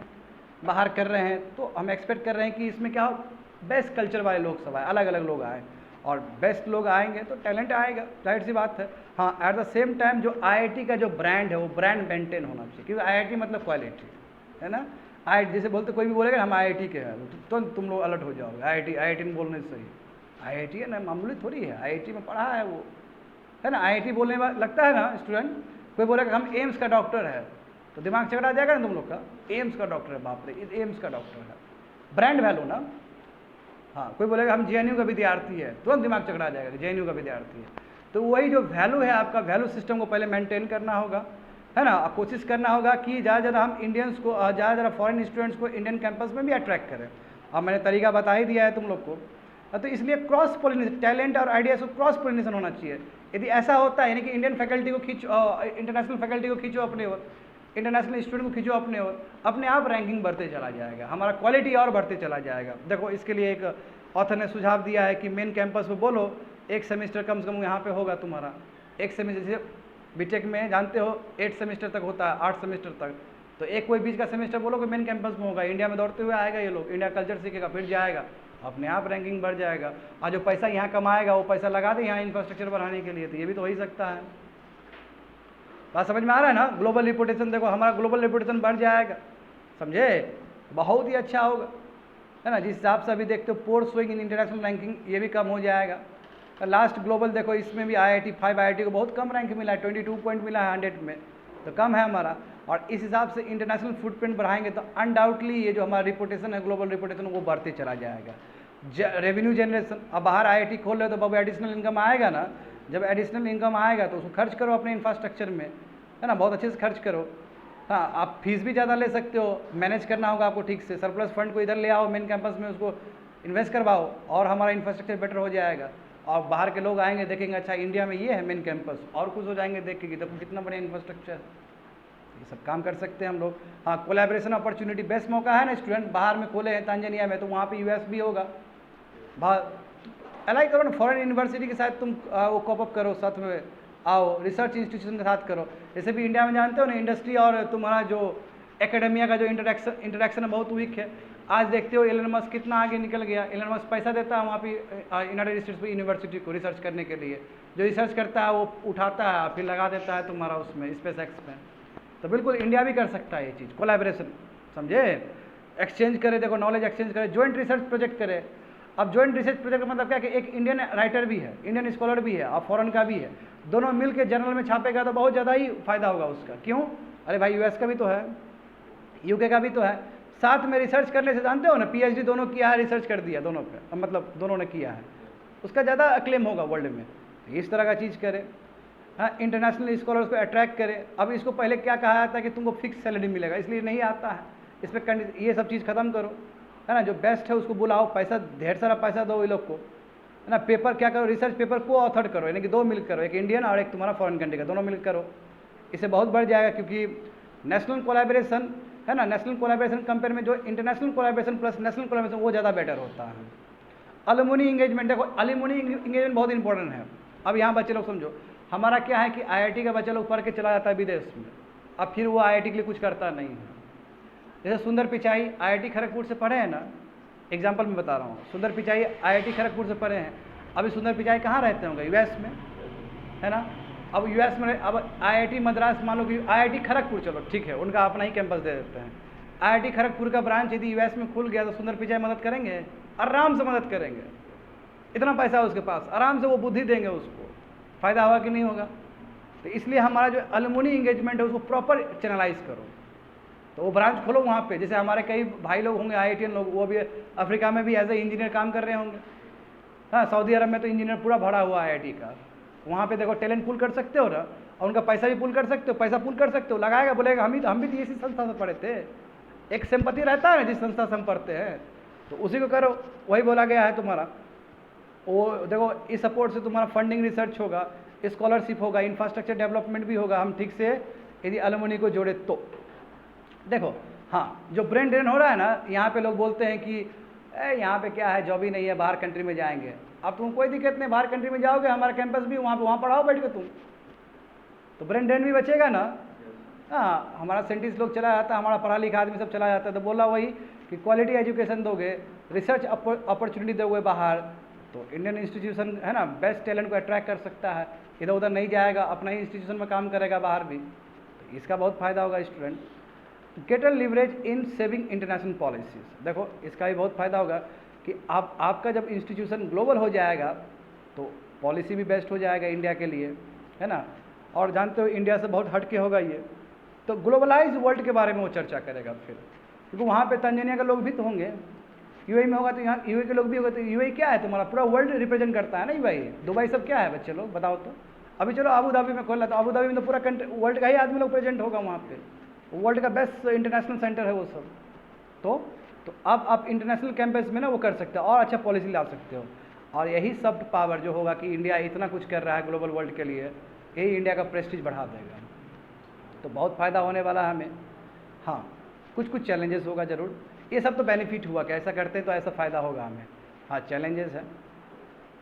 बाहर कर रहे हैं, तो हम एक्सपेक्ट कर रहे हैं कि इसमें क्या हो, बेस्ट कल्चर वाले लोग सब आए, अलग अलग लोग आए, और बेस्ट लोग आएंगे तो टैलेंट आएगा, जाहिर सी बात है। हाँ, एट द सेम टाइम जो आईआईटी का जो ब्रांड है वो ब्रांड मेंटेन होना चाहिए, क्योंकि आईआईटी मतलब क्वालिटी, है ना। जैसे बोलते, कोई भी बोलेगा हम आईआईटी के हैं तो तुम लोग अलर्ट हो जाओगे, आईआईटी में बोलने से ही। आईआईटी है ना, मामूली थोड़ी है, आईआईटी में पढ़ा है वो, है ना। आईआईटी बोलने में लगता है ना स्टूडेंट, कोई बोलेगा हम एम्स का डॉक्टर है तो दिमाग चकरा जाएगा ना तुम लोग का, एम्स का डॉक्टर है, बाप रे एम्स का डॉक्टर है, ब्रांड वैल्यू ना। हाँ, कोई बोलेगा हम जेएनयू का विद्यार्थी है, तुरंत दिमाग चकरा जाएगा, जेएनयू का विद्यार्थी है। तो वही जो वैल्यू है, आपका वैल्यू सिस्टम को पहले मेंटेन करना होगा, है ना। कोशिश करना होगा कि ज़्यादा हम इंडियंस को, ज़्यादा फॉरेन स्टूडेंट्स को इंडियन कैंपस में भी अट्रैक्ट करें। अब मैंने तरीका बता ही दिया है तुम लोग को। तो इसलिए क्रॉस पोलिनेशन, टैलेंट और आइडियाज को क्रॉस पोलिनेशन होना चाहिए। यदि ऐसा होता है, यानी कि इंडियन फैकल्टी को खींचो, इंटरनेशनल फैकल्टी को खींचो अपने ओर, इंटरनेशनल स्टूडेंट को खींचो अपने ओर, अपने आप रैंकिंग बढ़ते चला जाएगा, हमारा क्वालिटी और बढ़ते चला जाएगा। देखो इसके लिए एक ऑथर ने सुझाव दिया है कि मेन कैंपस में बोलो 1 सेमेस्टर कम से कम यहाँ पे होगा तुम्हारा, 1 सेमेस्टर। जैसे बीटेक में जानते हो 8 सेमेस्टर तक होता है, 8 सेमेस्टर तक, तो एक कोई बीच का सेमेस्टर बोलो कि मेन कैंपस में होगा, इंडिया में दौड़ते हुए आएगा ये लोग, इंडिया कल्चर सीखेगा, फिर जाएगा, अपने आप रैंकिंग बढ़ जाएगा। और जो पैसा यहाँ कमाएगा वो पैसा लगा दे यहाँ इंफ्रास्ट्रक्चर बढ़ाने के लिए, तो ये भी तो हो ही सकता है। बात समझ में आ रहा है ना। ग्लोबल रिपोर्टेशन, देखो हमारा ग्लोबल रिपोर्टेशन बढ़ जाएगा, समझे, बहुत ही अच्छा होगा, है ना। जिस हिसाब से अभी देखते हो पोर स्विंग इन इंटरनेशनल रैंकिंग, ये भी कम हो जाएगा। लास्ट ग्लोबल देखो, इसमें भी आईआईटी 5 आईआईटी को बहुत कम रैंक मिला है, 22 पॉइंट मिला है 100 में, तो कम है हमारा। और इस हिसाब से इंटरनेशनल फुटप्रिंट बढ़ाएंगे तो अनडाउटली ये जो हमारा रिपोर्टेशन है, ग्लोबल रिपोर्टेशन, वो बढ़ते चला जाएगा। रेवेन्यू जनरेशन, अब बाहर आईआईटी खोल रहे हो तो बाबू एडिशनल इनकम आएगा ना, जब एडिशनल इनकम आएगा तो उसको खर्च करो अपने इंफ्रास्ट्रक्चर में, है ना, बहुत अच्छे से खर्च करो। हाँ, आप फीस भी ज़्यादा ले सकते हो, मैनेज करना होगा आपको ठीक से, सरप्लस फंड को इधर ले आओ मेन कैंपस में, उसको इन्वेस्ट करवाओ और हमारा इंफ्रास्ट्रक्चर बेटर हो जाएगा, और बाहर के लोग आएंगे देखेंगे अच्छा इंडिया में ये है मेन कैंपस, और खुश हो जाएंगे देख के कि देखो कितना बढ़िया इंफ्रास्ट्रक्चर है। ये सब काम कर सकते हैं हम लोग। हाँ, कोलैबोरेशन अपॉर्चुनिटी बेस्ट मौका है ना, स्टूडेंट बाहर में खोले हैं तांजानिया में, तो वहाँ पे यूएस भी होगा, अलाइ करो ना, फॉरेन यूनिवर्सिटी के साथ तुम वो कॉपअप करो, साथ में आओ, रिसर्च इंस्टीट्यूशन के साथ करो। जैसे भी इंडिया में जानते हो ना, इंडस्ट्री और तुम्हारा जो एकेडमिया का जो इंटरेक्शन बहुत वीक है। आज देखते हो एलन मस्क कितना आगे निकल गया। एलन मस्क पैसा देता है वहाँ पे यूनाइटेड स्टेट्स पे यूनिवर्सिटी को रिसर्च करने के लिए, जो रिसर्च करता है वो उठाता है फिर लगा देता है तुम्हारा उसमें स्पेस एक्स में। तो बिल्कुल इंडिया भी कर सकता है ये चीज़, कोलैबोरेशन, समझे, एक्सचेंज करे, देखो नॉलेज एक्सचेंज करे, ज्वाइंट रिसर्च प्रोजेक्ट करे। अब ज्वाइंट रिसर्च प्रोजेक्ट का मतलब क्या कि एक इंडियन राइटर भी है, इंडियन स्कॉलर भी है और फॉरेन का भी है, दोनों मिल के जर्नल में छापेगा तो बहुत ज़्यादा ही फायदा होगा उसका। क्यों? अरे भाई यूएस का भी तो है, यूके का भी तो है, साथ में रिसर्च करने से जानते हो ना, पीएचडी दोनों किया है, रिसर्च कर दिया दोनों पे, मतलब दोनों ने किया है, उसका ज़्यादा अक्लेम होगा वर्ल्ड में। तो इस तरह का चीज़ करे। हाँ, इंटरनेशनल स्कॉलर्स को अट्रैक्ट करे। अब इसको पहले क्या कहा जाता है कि तुमको फिक्स सैलरी मिलेगा, इसलिए नहीं आता है, इस पर ये सब चीज़ खत्म करो, है ना। जो बेस्ट है उसको बुलाओ, पैसा ढेर सारा पैसा दो ये लोग को, है ना। पेपर क्या करो, रिसर्च पेपर को ऑथर करो, यानी कि दो मिल करो, एक इंडियन और एक तुम्हारा फॉरेन कंट्री का, दोनों मिल करो। इससे बहुत बढ़ जाएगा, क्योंकि नेशनल कोलैबोरेशन है ना, नेशनल कोलैबोरेशन कंपेयर में जो international collaboration plus national collaboration वो ज़्यादा बेटर होता है। अलुमनी इंगेजमेंट, देखो अलुमनी इंगेजमेंट बहुत इंपॉर्टेंट है। अब यहाँ बच्चे लोग समझो, हमारा क्या है कि आईआईटी का बच्चा लोग पढ़ के चला जाता है विदेश में, अब फिर वो आईआईटी के लिए कुछ करता नहीं है। जैसे सुंदर पिचाई आईआईटी खड़गपुर से पढ़े हैं ना, एग्जाम्पल मैं बता रहा हूँ, सुंदर पिचाई आईआईटी खड़गपुर से पढ़े हैं, अभी सुंदर पिचाई कहाँ रहते होंगे, यूएस में, है ना। अब यूएस में, अब आईआईटी मद्रास, मान लो कि आईआईटी खड़गपुर, चलो ठीक है, उनका अपना ही कैंपस दे देते हैं, आईआईटी खड़गपुर का ब्रांच यदि यूएस में खुल गया तो सुंदर पिचाई मदद करेंगे, आराम से मदद करेंगे, इतना पैसा है उसके पास, आराम से वो बुद्धि देंगे उसको, फ़ायदा होगा कि नहीं होगा। तो इसलिए हमारा जो अलुमनी इंगेजमेंट है उसको प्रॉपर चैनलाइज करो, तो वो ब्रांच खोलो वहाँ पे। जैसे हमारे कई भाई लोग होंगे आईआईटीएन लोग, वो भी अफ्रीका में भी एज ए इंजीनियर काम कर रहे होंगे, हाँ, सऊदी अरब में तो इंजीनियर पूरा भरा हुआ है आईआईटी का, वहाँ पे देखो टैलेंट पुल कर सकते हो ना, और उनका पैसा भी पुल कर सकते हो, पैसा पुल कर सकते हो, लगाएगा, बोलेगा हम भी तो इसी संस्था से पढ़े थे, एक सिंपैथी रहता है ना जिस संस्था से हम पढ़ते हैं, तो उसी को करो, वही बोला गया है तुम्हारा। वो देखो इस सपोर्ट से तुम्हारा फंडिंग रिसर्च होगा, स्कॉलरशिप होगा, इंफ्रास्ट्रक्चर डेवलपमेंट भी होगा, हम ठीक से यदि अलुमनी को जोड़े तो। देखो हाँ, जो ब्रेन ड्रेन हो रहा है ना, यहाँ पे लोग बोलते हैं कि यहाँ पे क्या है, जॉब ही नहीं है, बाहर कंट्री में जाएंगे। अब तुम कोई दिक्कत नहीं, बाहर कंट्री में जाओगे, हमारा कैंपस भी वहाँ पढ़ाओ बैठ के तुम, तो ब्रेन ड्रेन भी बचेगा ना। हाँ, हमारा साइंटिस्ट लोग चला जाता है, हमारा पढ़ा लिखा आदमी सब चला जाता है, तो बोला वही कि क्वालिटी एजुकेशन दोगे, रिसर्च अपॉर्चुनिटी दोगे बाहर, तो इंडियन इंस्टीट्यूशन है ना बेस्ट टैलेंट को अट्रैक्ट कर सकता है, इधर उधर नहीं जाएगा, अपना ही इंस्टीट्यूशन में काम करेगा बाहर भी, तो इसका बहुत फ़ायदा होगा स्टूडेंट। ग्रेटर लिवरेज इन सेविंग इंटरनेशनल पॉलिसीज, देखो इसका भी बहुत फ़ायदा होगा कि आपका जब इंस्टीट्यूशन ग्लोबल हो जाएगा तो पॉलिसी भी बेस्ट हो जाएगा इंडिया के लिए, है ना। और जानते हो इंडिया से बहुत हट के होगा ये, तो ग्लोबलाइज वर्ल्ड के बारे में वो चर्चा करेगा फिर, क्योंकि वहाँ पे तंजानिया के लोग भी तो होंगे, यूएई में होगा तो यहाँ यूएई के लोग भी होगा, तो यूएई क्या है तुम्हारा, पूरा वर्ल्ड रिप्रेजेंट करता है ना यूएई। दुबई सब क्या है बच्चे लोग बताओ तो। अभी चलो अबू धाबी में खोला, तो अबू धाबी में तो पूरा कंट्री वर्ल्ड का ही आदमी लोग प्रेजेंट होगा वहाँ पे, वर्ल्ड का बेस्ट इंटरनेशनल सेंटर है वो सब। तो अब आप इंटरनेशनल कैंपस में ना वो कर सकते हो और अच्छा पॉलिसी ला सकते हो, और यही सॉफ्ट पावर जो होगा कि इंडिया इतना कुछ कर रहा है ग्लोबल वर्ल्ड के लिए, यही इंडिया का प्रेस्टीज बढ़ा देगा, तो बहुत फ़ायदा होने वाला है हमें। हाँ, कुछ चैलेंजेस होगा ज़रूर, ये सब तो बेनिफिट हुआ कि ऐसा करते हैं तो ऐसा फ़ायदा होगा हमें। हाँ, चैलेंजेस है,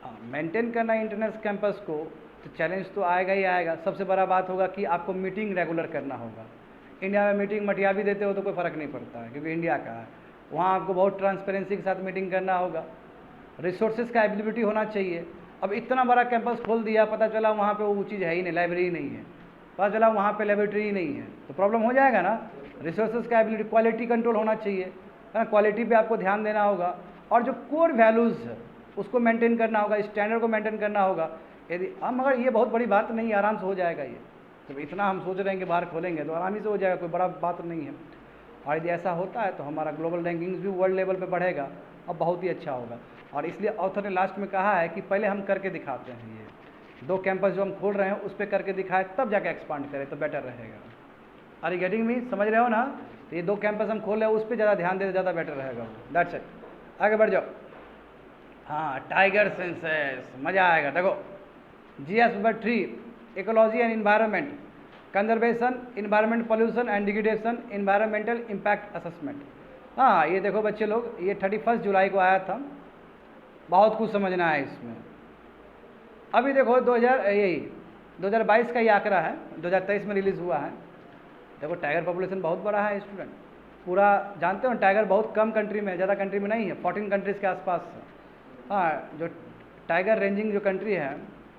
हाँ, मेंटेन करना इंटरनेशनल कैंपस को, तो चैलेंज तो आएगा ही आएगा। सबसे बड़ा बात होगा कि आपको मीटिंग रेगुलर करना होगा। इंडिया में मीटिंग मटिया भी देते हो तो कोई फ़र्क नहीं पड़ता है, क्योंकि इंडिया का है, वहाँ आपको बहुत ट्रांसपेरेंसी के साथ मीटिंग करना होगा। रिसोर्सेज का अवेलेबिलिटी होना चाहिए। अब इतना बड़ा कैंपस खोल दिया, पता चला वहाँ पे वो चीज़ है ही नहीं, लाइब्रेरी नहीं है, पता चला वहाँ पे लेबोरेटरी ही नहीं है, तो प्रॉब्लम हो जाएगा ना। रिसोर्सेज का एबिलिटी, क्वालिटी कंट्रोल होना चाहिए, है ना, क्वालिटी पे आपको ध्यान देना होगा, और जो कोर वैल्यूज़ है उसको मेंटेन करना होगा, स्टैंडर्ड को मेंटेन करना होगा। यदि हम, मगर ये बहुत बड़ी बात नहीं है, आराम से हो जाएगा ये। तो इतना हम सोच रहे हैं कि बाहर खोलेंगे तो आराम ही से हो जाएगा, कोई बड़ा बात नहीं है। और यदि ऐसा होता है तो हमारा ग्लोबल रैंकिंग्स भी वर्ल्ड लेवल पे बढ़ेगा और बहुत ही अच्छा होगा। और इसलिए ऑथर ने लास्ट में कहा है कि पहले हम करके दिखाते हैं, ये 2 कैंपस जो हम खोल रहे हैं उस पर करके दिखाए, तब जाके एक्सपांड करें तो बेटर रहेगा। आर यू गेटिंग मी, समझ रहे हो ना। तो ये 2 कैंपस हम खोल रहे हैं, उस पर ज़्यादा ध्यान दे, ज़्यादा बेटर रहेगा। दैट्स इट, आगे बढ़ जाओ। हाँ, टाइगर सेंसस, मज़ा आएगा। देखो GS number 3, ecology and environment, conservation, environment pollution and degradation, environmental impact assessment. हाँ, ये देखो बच्चे लोग, ये 31 जुलाई को आया था। बहुत कुछ समझना है इसमें। अभी देखो 2022 का ये आंकड़ा है, 2023 में रिलीज़ हुआ है। देखो टाइगर पॉपुलेशन बहुत बड़ा है स्टूडेंट, पूरा जानते हो टाइगर बहुत कम कंट्री में है, ज़्यादा कंट्री में नहीं है, 14 कंट्रीज़ के आसपास है। हाँ, जो टाइगर रेंजिंग जो कंट्री है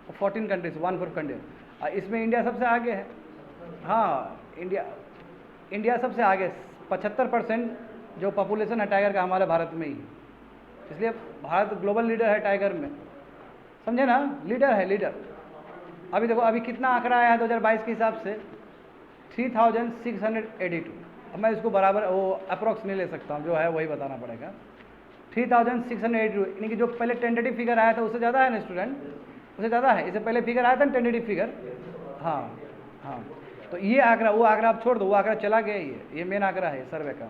वो 14 कंट्रीज, 1/4 कंट्री, इसमें इंडिया सबसे आगे है। हाँ, इंडिया सबसे आगे, 75% जो पॉपुलेशन है टाइगर का हमारे भारत में ही है, इसलिए भारत ग्लोबल लीडर है टाइगर में, समझे ना, लीडर है, लीडर। अभी देखो अभी कितना आंकड़ा आया है 2022 के हिसाब से, 3682। अब मैं इसको बराबर वो अप्रोक्स नहीं ले सकता हूँ, जो है वही बताना पड़ेगा। 3682, यानी कि जो पहले टेंटेटिव फिगर आया था उससे ज़्यादा है ना स्टूडेंट, उससे ज़्यादा है। इससे पहले फिगर आया था ना टेंटेटिव फिगर। हाँ हाँ, तो ये आंकड़ा, वो आंकड़ा आप छोड़ दो, वो आंकड़ा चला गया, ये मेन आंकड़ा है सर्वे का।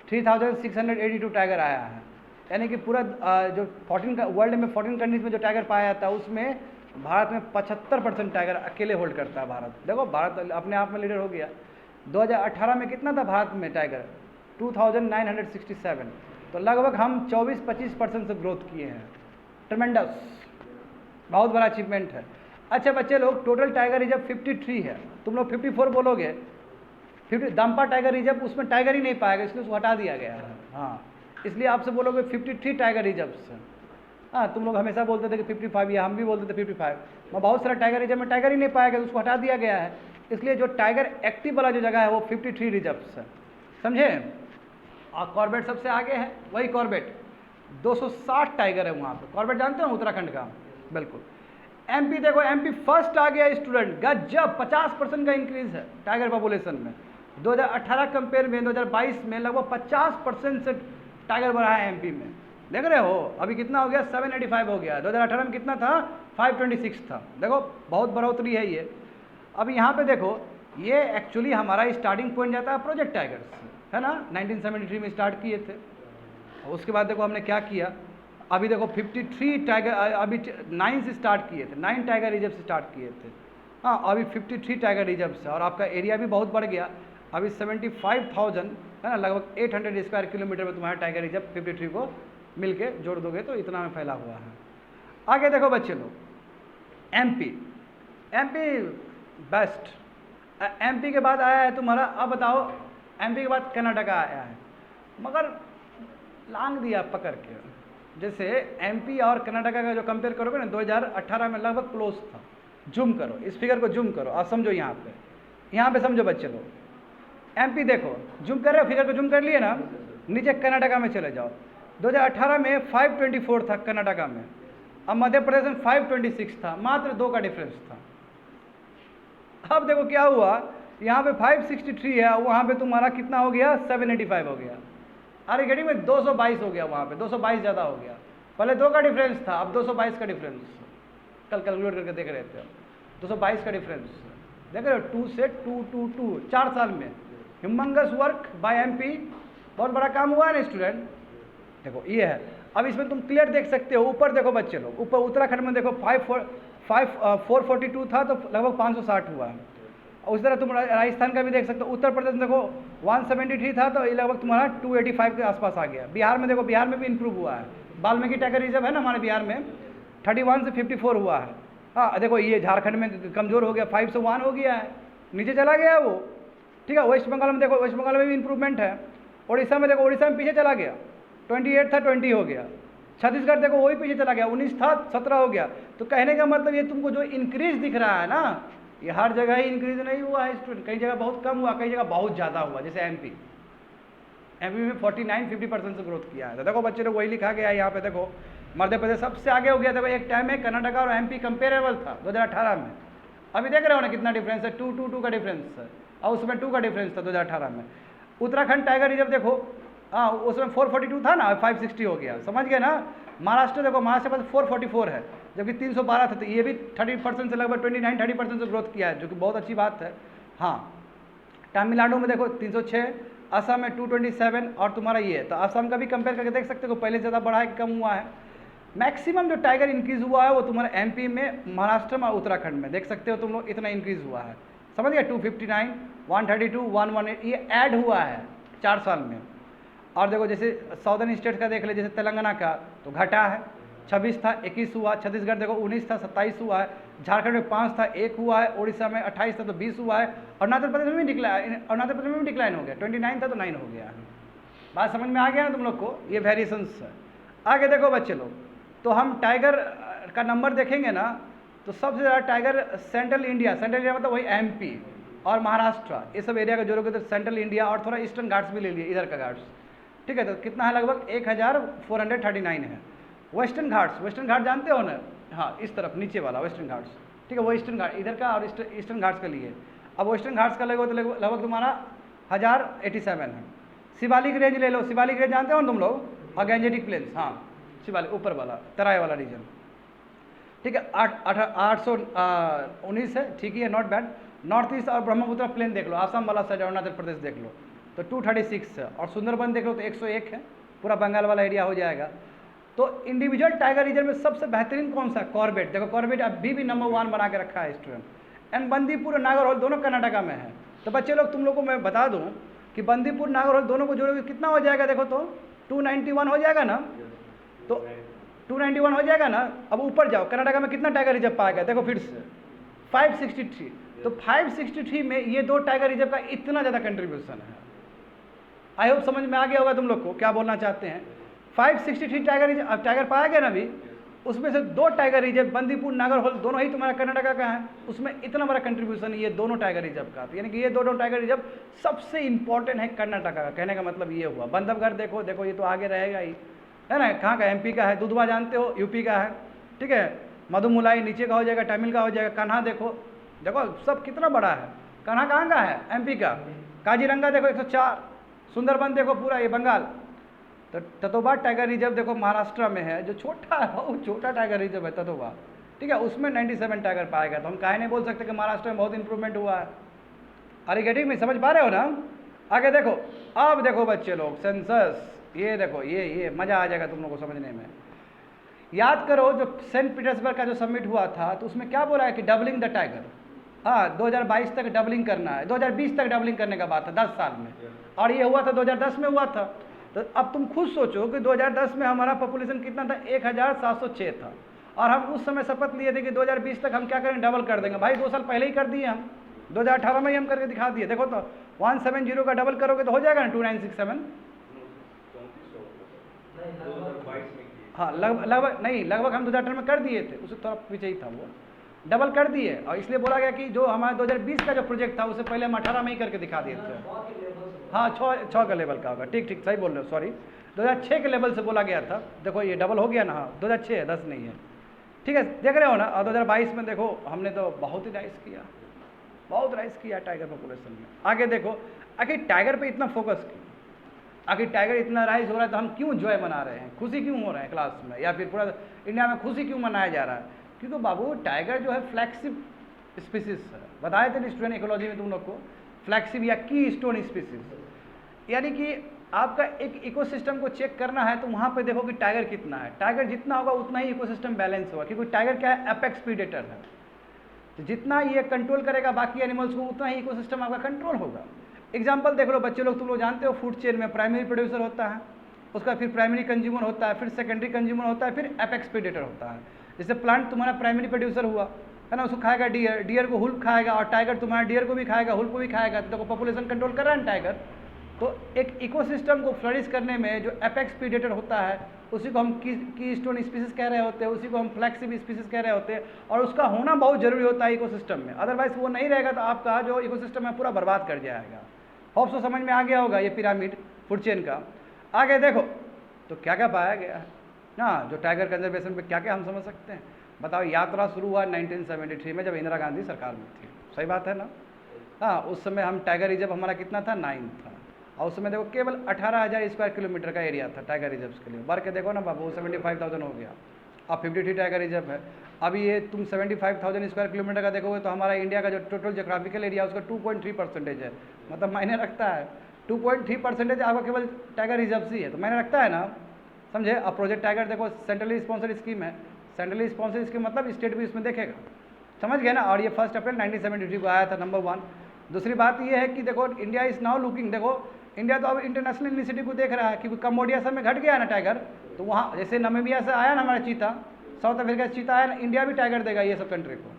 3682 टाइगर आया है, यानी कि पूरा जो 14 वर्ल्ड में 14 कंट्रीज में जो टाइगर पाया जाता है उसमें भारत में 75% टाइगर अकेले होल्ड करता है भारत। देखो भारत अपने आप में लीडर हो गया। 2018 में कितना था भारत में टाइगर, 2967, तो लगभग हम 24-25% से ग्रोथ किए हैं। ट्रमेंडस, बहुत बड़ा अचीवमेंट है। अच्छा बच्चे लोग, टोटल टाइगर रिजर्व 53 है, तुम लोग 54 बोलोगे। 50 दाम्पा टाइगर रिजर्व, उसमें टाइगर ही नहीं पाएगा, इसलिए उसको हटा दिया गया है। हाँ, इसलिए आपसे बोलोगे 53 टाइगर रिजर्व्स हैं। हाँ, तुम लोग हमेशा बोलते थे कि 55, या हम भी बोलते थे 55, मैं बहुत सारा टाइगर रिजर्व में टाइगर ही नहीं पाएगा, तो उसको हटा दिया गया है। इसलिए जो टाइगर एक्टिव वाला जो जगह है वो 53 रिजर्व्स है, समझे। और कॉर्बेट सबसे आगे है, वही कॉर्बेट 260 टाइगर है वहाँ पे। कॉर्बेट जानते हो उत्तराखंड का, बिल्कुल। MP देखो, MP फर्स्ट आ गया स्टूडेंट, गजब, 50% का इंक्रीज है टाइगर पॉपुलेशन में। 2018 कंपेयर में 2022 में लगभग 50% से टाइगर बढ़ा है MP में, देख रहे हो। अभी कितना हो गया, 785 हो गया। 2018 में कितना था, 526 था। देखो बहुत बढ़ोतरी है ये। अब यहाँ पे देखो, ये एक्चुअली हमारा स्टार्टिंग पॉइंट जाता है प्रोजेक्ट टाइगर्स, है ना, 1973 में स्टार्ट किए थे। उसके बाद देखो हमने क्या किया, अभी देखो 53 टाइगर, अभी 9 से स्टार्ट किए थे, 9 टाइगर रिजर्व से स्टार्ट किए थे। हाँ, अभी 53 टाइगर रिजर्व से, और आपका एरिया भी बहुत बढ़ गया। अभी 75,000 है ना, लगभग 800 स्क्वायर किलोमीटर में तुम्हारा टाइगर रिजर्व 53 को मिल के जोड़ दोगे तो इतना में फैला हुआ है। आगे देखो बच्चे लोग, MP बेस्ट। MP के बाद आया है तुम्हारा, अब बताओ MP के बाद कर्नाटका आया है, मगर लांग दिया पकड़ के। जैसे MP और कर्नाटका का जो कंपेयर करोगे ना, 2018 में लगभग क्लोज था। जूम करो, इस फिगर को जूम करो और समझो, यहाँ पे समझो बच्चे लोग। MP देखो, जूम कर रहे हो, फिगर को जूम कर लिए ना, नीचे कर्नाटका में चले जाओ। 2018 में 524 था कर्नाटका में, अब मध्य प्रदेश में 526 था, मात्र 2 का डिफरेंस था। अब देखो क्या हुआ, यहाँ पे 563 है, वहाँ पे तुम्हारा कितना हो गया, 785 हो गया। अरे गेटिंग में 222 हो गया, वहाँ पे 222 ज़्यादा हो गया। पहले 2 का डिफरेंस था, अब 222 का डिफरेंस। कल कैलकुलेट करके देख रहे थे, 222 का डिफरेंस देख रहे हो, 2 से 2 4 साल में। ह्यूमंगस वर्क बाय MP, बहुत बड़ा काम हुआ है ना स्टूडेंट। देखो ये है, अब इसमें तुम क्लियर देख सकते हो। ऊपर देखो बच्चे लोग, ऊपर उत्तराखंड में देखो 442 था, तो लगभग 560 हुआ है। और उस तरह तुम राजस्थान का भी देख सकते हो। उत्तर प्रदेश में देखो 173 था, तो ये लगभग तुम्हारा 285 के आसपास आ गया। बिहार में देखो, बिहार में भी इंप्रूव हुआ है। वाल्मीकि टाइगर रिजर्व है ना हमारे बिहार में, 31 से 54 हुआ है। हाँ देखो, ये झारखंड में कमज़ोर हो गया, 5 से 1 हो गया है, नीचे चला गया वो, ठीक है। वेस्ट बंगाल में देखो, वेस्ट बंगाल में भी इंप्रूवमेंट है। उड़ीसा में देखो, उड़ीसा में पीछे चला गया, 28 था 20 हो गया। छत्तीसगढ़ देखो, वही पीछे चला गया, 19 था 17 हो गया। तो कहने का मतलब ये तुमको जो इंक्रीज दिख रहा है ना, ये हर जगह ही इंक्रीज नहीं हुआ है स्टूडेंट, कई जगह बहुत कम हुआ, कई जगह बहुत ज़्यादा हुआ। जैसे MP में 49-50% से ग्रोथ किया है। तो देखो बच्चे लोग, वही लिखा गया है यहाँ पे। देखो मध्य प्रदेश सबसे आगे हो गया। देखो एक टाइम में कर्नाटका और MP कंपेरेबल था 2018 में, अभी देख रहे हो ना कितना डिफरेंस है, 2 का डिफरेंस है, और उसमें 2 का डिफरेंस था 2018 में। उत्तराखंड टाइगर रिजर्व देखो, हाँ उसमें 442 था ना, 560 हो गया, समझ गए ना। महाराष्ट्र देखो, महाराष्ट्र के पास 444 है, जबकि 312 था। तो ये भी 30% से लगभग 29-30% से ग्रोथ किया है, जो कि बहुत अच्छी बात है। हाँ, तमिलनाडु में देखो 306, असम में 227, और तुम्हारा ये, तो असम का भी कंपेयर करके देख सकते हो, पहले से ज़्यादा बढ़ा है कि कम हुआ है। मैक्सिमम जो टाइगर इंक्रीज़ हुआ है वो तुम्हारे एमपी में, महाराष्ट्र में और उत्तराखंड में देख सकते हो तुम लोग, इतना इंक्रीज़ हुआ है, समझ गए। 259, 132, 118 ये ऐड हुआ है 4 साल में। और देखो जैसे साउदर्न स्टेट का देख ले, जैसे तेलंगाना का तो घटा है, 26 था 21 हुआ, छत्तीसगढ़ देखो 19 था 27 हुआ है, झारखंड में 5 था 1 हुआ है, उड़ीसा में 28 था तो 20 हुआ है, अरुणाचल प्रदेश में भी अरुणाचल प्रदेश में भी डिक्लाइन हो गया, 29 था तो 9 हो गया है। बात समझ में आ गया ना तुम लोग को, ये वेरिएशंस है। आगे देखो बच्चे लोग, तो हम टाइगर का नंबर देखेंगे ना, तो सबसे ज़्यादा टाइगर सेंट्रल इंडिया मतलब वही एमपी और महाराष्ट्र, ये सब एरिया का जोड़ोगे तो सेंट्रल इंडिया और थोड़ा ईस्टर्न घाट्स भी ले लिए, इधर का घाट्स, ठीक है। तो कितना है, लगभग 1439 है। वेस्टर्न घाट जानते हो ना, हाँ इस तरफ नीचे वाला वेस्टर्न घाट्स, ठीक है, वो ईस्टर्न घाट इधर का और ईस्टर्न घाट्स का लिए। अब वेस्टर्न घाट्स का लगभग लगभग तुम्हारा 1087 है। शिवालिक रेंज ले लो, शिवालिक रेंज जानते हो ना तुम लोग, और गैंजेटिक प्लेन्स, हाँ शिवालिक ऊपर वाला तराई वाला रीजन, ठीक है। 819 है, ठीक है, नॉट बैड। नॉर्थ ईस्ट और ब्रह्मपुत्र प्लेन देख लो, आसाम वाला साइड, अरुणाचल प्रदेश देख लो तो 236 है, और सुंदरबन देख लो तो 101 है, पूरा बंगाल वाला एरिया हो जाएगा। तो इंडिविजुअल टाइगर रिजर्व में सबसे बेहतरीन कौन सा, कॉर्बेट। देखो कॉर्बेट अभी भी नंबर 1 बना के रखा है स्टूडेंट, एंड बंदीपुर और नागरहोल दोनों कर्नाटका में है। तो बच्चे लोग तुम लोग को मैं बता दूं कि बंदीपुर नागरहोल दोनों को जोड़ोगे कितना हो जाएगा, देखो तो 291 हो जाएगा ना, तो 291 हो जाएगा ना। अब ऊपर जाओ, कर्नाटका में कितना टाइगर रिजर्व पाएगा, देखो फिर से 563, तो 563 में ये 2 टाइगर रिजर्व का इतना ज़्यादा कंट्रीब्यूशन है। आई होप समझ में आ गया होगा तुम लोग को क्या बोलना चाहते हैं। 563 टाइगर रिजर्व, अब टाइगर पाया गया ना अभी, उसमें से 2 टाइगर रिजर्व बंदीपुर नागरहोल दोनों ही तुम्हारा कर्नाटका का है, उसमें इतना बड़ा कंट्रीब्यूशन है ये दोनों टाइगर रिजर्व का। तो यानी कि ये दोनों टाइगर रिजर्व सबसे इंपॉर्टेंट है कर्नाटका का, कहने का मतलब ये हुआ। बंधवगढ़ देखो, देखो ये तो आगे रहेगा ही, है ना, कहाँ का, एमपी का है। दुधवा जानते हो, यूपी का है, ठीक है। मधुमुलाई नीचे का हो जाएगा, तमिल का हो जाएगा। कान्हा देखो, देखो सब कितना बड़ा है। कान्हा कहाँ का है, एमपी का। काजीरंगा देखो 104, सुंदरबन देखो पूरा ये बंगाल। तो ततोबा टाइगर रिजर्व देखो महाराष्ट्र में है, जो छोटा है, बहुत छोटा टाइगर रिजर्व है ततोबा, ठीक है, उसमें 97 टाइगर पाएगा। तो हम काहे नहीं बोल सकते कि महाराष्ट्र में बहुत इंप्रूवमेंट हुआ है। अरे गेटिंग में, समझ पा रहे हो ना। आगे देखो, अब देखो बच्चे लोग सेंसस, ये देखो, ये मज़ा आ जाएगा तुम लोग को समझने में। याद करो जो सेंट पीटर्सबर्ग का जो समिट हुआ था, तो उसमें क्या बोला है कि डबलिंग द टाइगर, हाँ 2022 तक डबलिंग करना है, 2020 तक डबलिंग करने का बात था 10 साल में, और ये हुआ था 2010 में हुआ था। तो अब तुम खुद सोचो कि 2010 में हमारा पॉपुलेशन कितना था, 1706 था, और हम उस समय शपथ लिए थे कि 2020 तक हम क्या करेंगे, डबल कर देंगे। भाई 2 साल पहले ही कर दिए हम, 2018 में ही हम करके दिखा दिए। देखो तो 170 का डबल करोगे तो हो जाएगा ना 2967, हाँ लगभग नहीं, लगभग हम 2018 में कर दिए थे, उससे थोड़ा पीछे ही था, वो डबल कर दिए। और इसलिए बोला गया कि जो हमारा 2020 का जो प्रोजेक्ट था उससे पहले हम 18 में ही करके दिखा दिए थे। हाँ 6 का लेवल का होगा, ठीक ठीक सही बोल रहे हो, सॉरी 2006 के लेवल से बोला गया था। देखो ये डबल हो गया ना, हाँ 2006 है, 10 नहीं है, ठीक है, देख रहे हो ना। और 2022 में देखो हमने तो बहुत ही राइज किया, बहुत राइज किया टाइगर पॉपुलेशन में। आगे देखो, आखिर टाइगर पे इतना फोकस क्यों, आखिर टाइगर इतना राइज हो रहा है तो हम क्यों जॉय मना रहे हैं, खुशी क्यों हो रहे हैं क्लास में, या फिर पूरा इंडिया में खुशी क्यों मनाया जा रहा है। क्योंकि बाबू टाइगर जो है फ्लैगशिप स्पीसीज है, बताए थे स्टूडेंट इकोलॉजी में तुम लोग को, फ्लैगशिप या की स्टोन स्पीसीज। यानी कि आपका एक इकोसिस्टम को चेक करना है तो वहाँ पे देखो कि टाइगर कितना है। टाइगर जितना होगा उतना ही इकोसिस्टम बैलेंस होगा, क्योंकि टाइगर क्या है, एपेक्स प्रीडेटर है। तो जितना ये कंट्रोल करेगा बाकी एनिमल्स को, उतना ही इकोसिस्टम आपका कंट्रोल होगा। एग्जाम्पल देख लो बच्चे लोग, तुम लोग जानते हो फूड चेन में प्राइमरी प्रोड्यूसर होता है, उसका फिर प्राइमरी कंज्यूमर होता है, फिर सेकेंडरी कंज्यूमर होता है, फिर एपेक्स प्रीडेटर होता है। जैसे प्लांट तुम्हारा प्राइमरी प्रोड्यूसर हुआ है ना, उसको खाएगा डियर, डियर को हुल्क खाएगा, और टाइगर तुम्हारा डियर को भी खाएगा, हुल्क को भी खाएगा। तो देखो पॉपुलेशन कंट्रोल कर रहा है टाइगर। तो एक इकोसिस्टम को फ्लरिश करने में जो एपेक्स प्रीडेटर होता है उसी को हम की स्टोन स्पीसीज कह रहे होते हैं, उसी को हम फ्लैगशिप स्पीसीज कह रहे होते हैं, और उसका होना बहुत जरूरी होता है इकोसिस्टम में। अदरवाइज वो नहीं रहेगा तो आपका जो इकोसिस्टम है पूरा बर्बाद कर जाएगा। होप सो समझ में आ गया होगा ये पिरामिड फूड चेन का। आगे देखो तो क्या क्या पाया गया है ना, जो टाइगर कंजर्वेशन पे क्या क्या हम समझ सकते हैं, बताओ। यात्रा शुरू हुआ 1973 में, जब इंदिरा गांधी सरकार में थी, सही बात है ना। हाँ उस समय हम टाइगर रिजर्व हमारा कितना था, 9 था, और उस समय देखो केवल 18,000 स्क्वायर किलोमीटर का एरिया था टाइगर रिजर्व के लिए। बढ़ के देखो ना बाबू 75,000 हो गया, अब 53 टाइगर रिजर्व है। अभी ये तुम 75,000 स्क्वायर किलोमीटर का देखोगे तो हमारा इंडिया का जो टोटल जोग्राफिकल एरिया उसका 2.3% है, मतलब मायने रखता है। 2.3% आपका केवल टाइगर रिजर्व ही है, तो मायने रखता है ना, समझे। अब प्रोजेक्ट टाइगर देखो सेंट्रली स्पॉन्सर्ड स्कीम है, सेंट्रली स्पॉन्सर्ड स्कीम मतलब स्टेट भी इसमें देखेगा, समझ गए ना। और ये 1 अप्रैल 1973 को आया था, नंबर 1। दूसरी बात ये है कि देखो इंडिया इज़ नाउ लुकिंग, देखो इंडिया तो अब इंटरनेशनल इनिशिएटिव को देख रहा है, क्योंकि कम्बोडिया सब में घट गया ना टाइगर, तो वहाँ जैसे नामीबिया से आया ना हमारा चीता, साउथ अफ्रीका से चीता आया ना, इंडिया भी टाइगर देगा ये सब कंट्री को,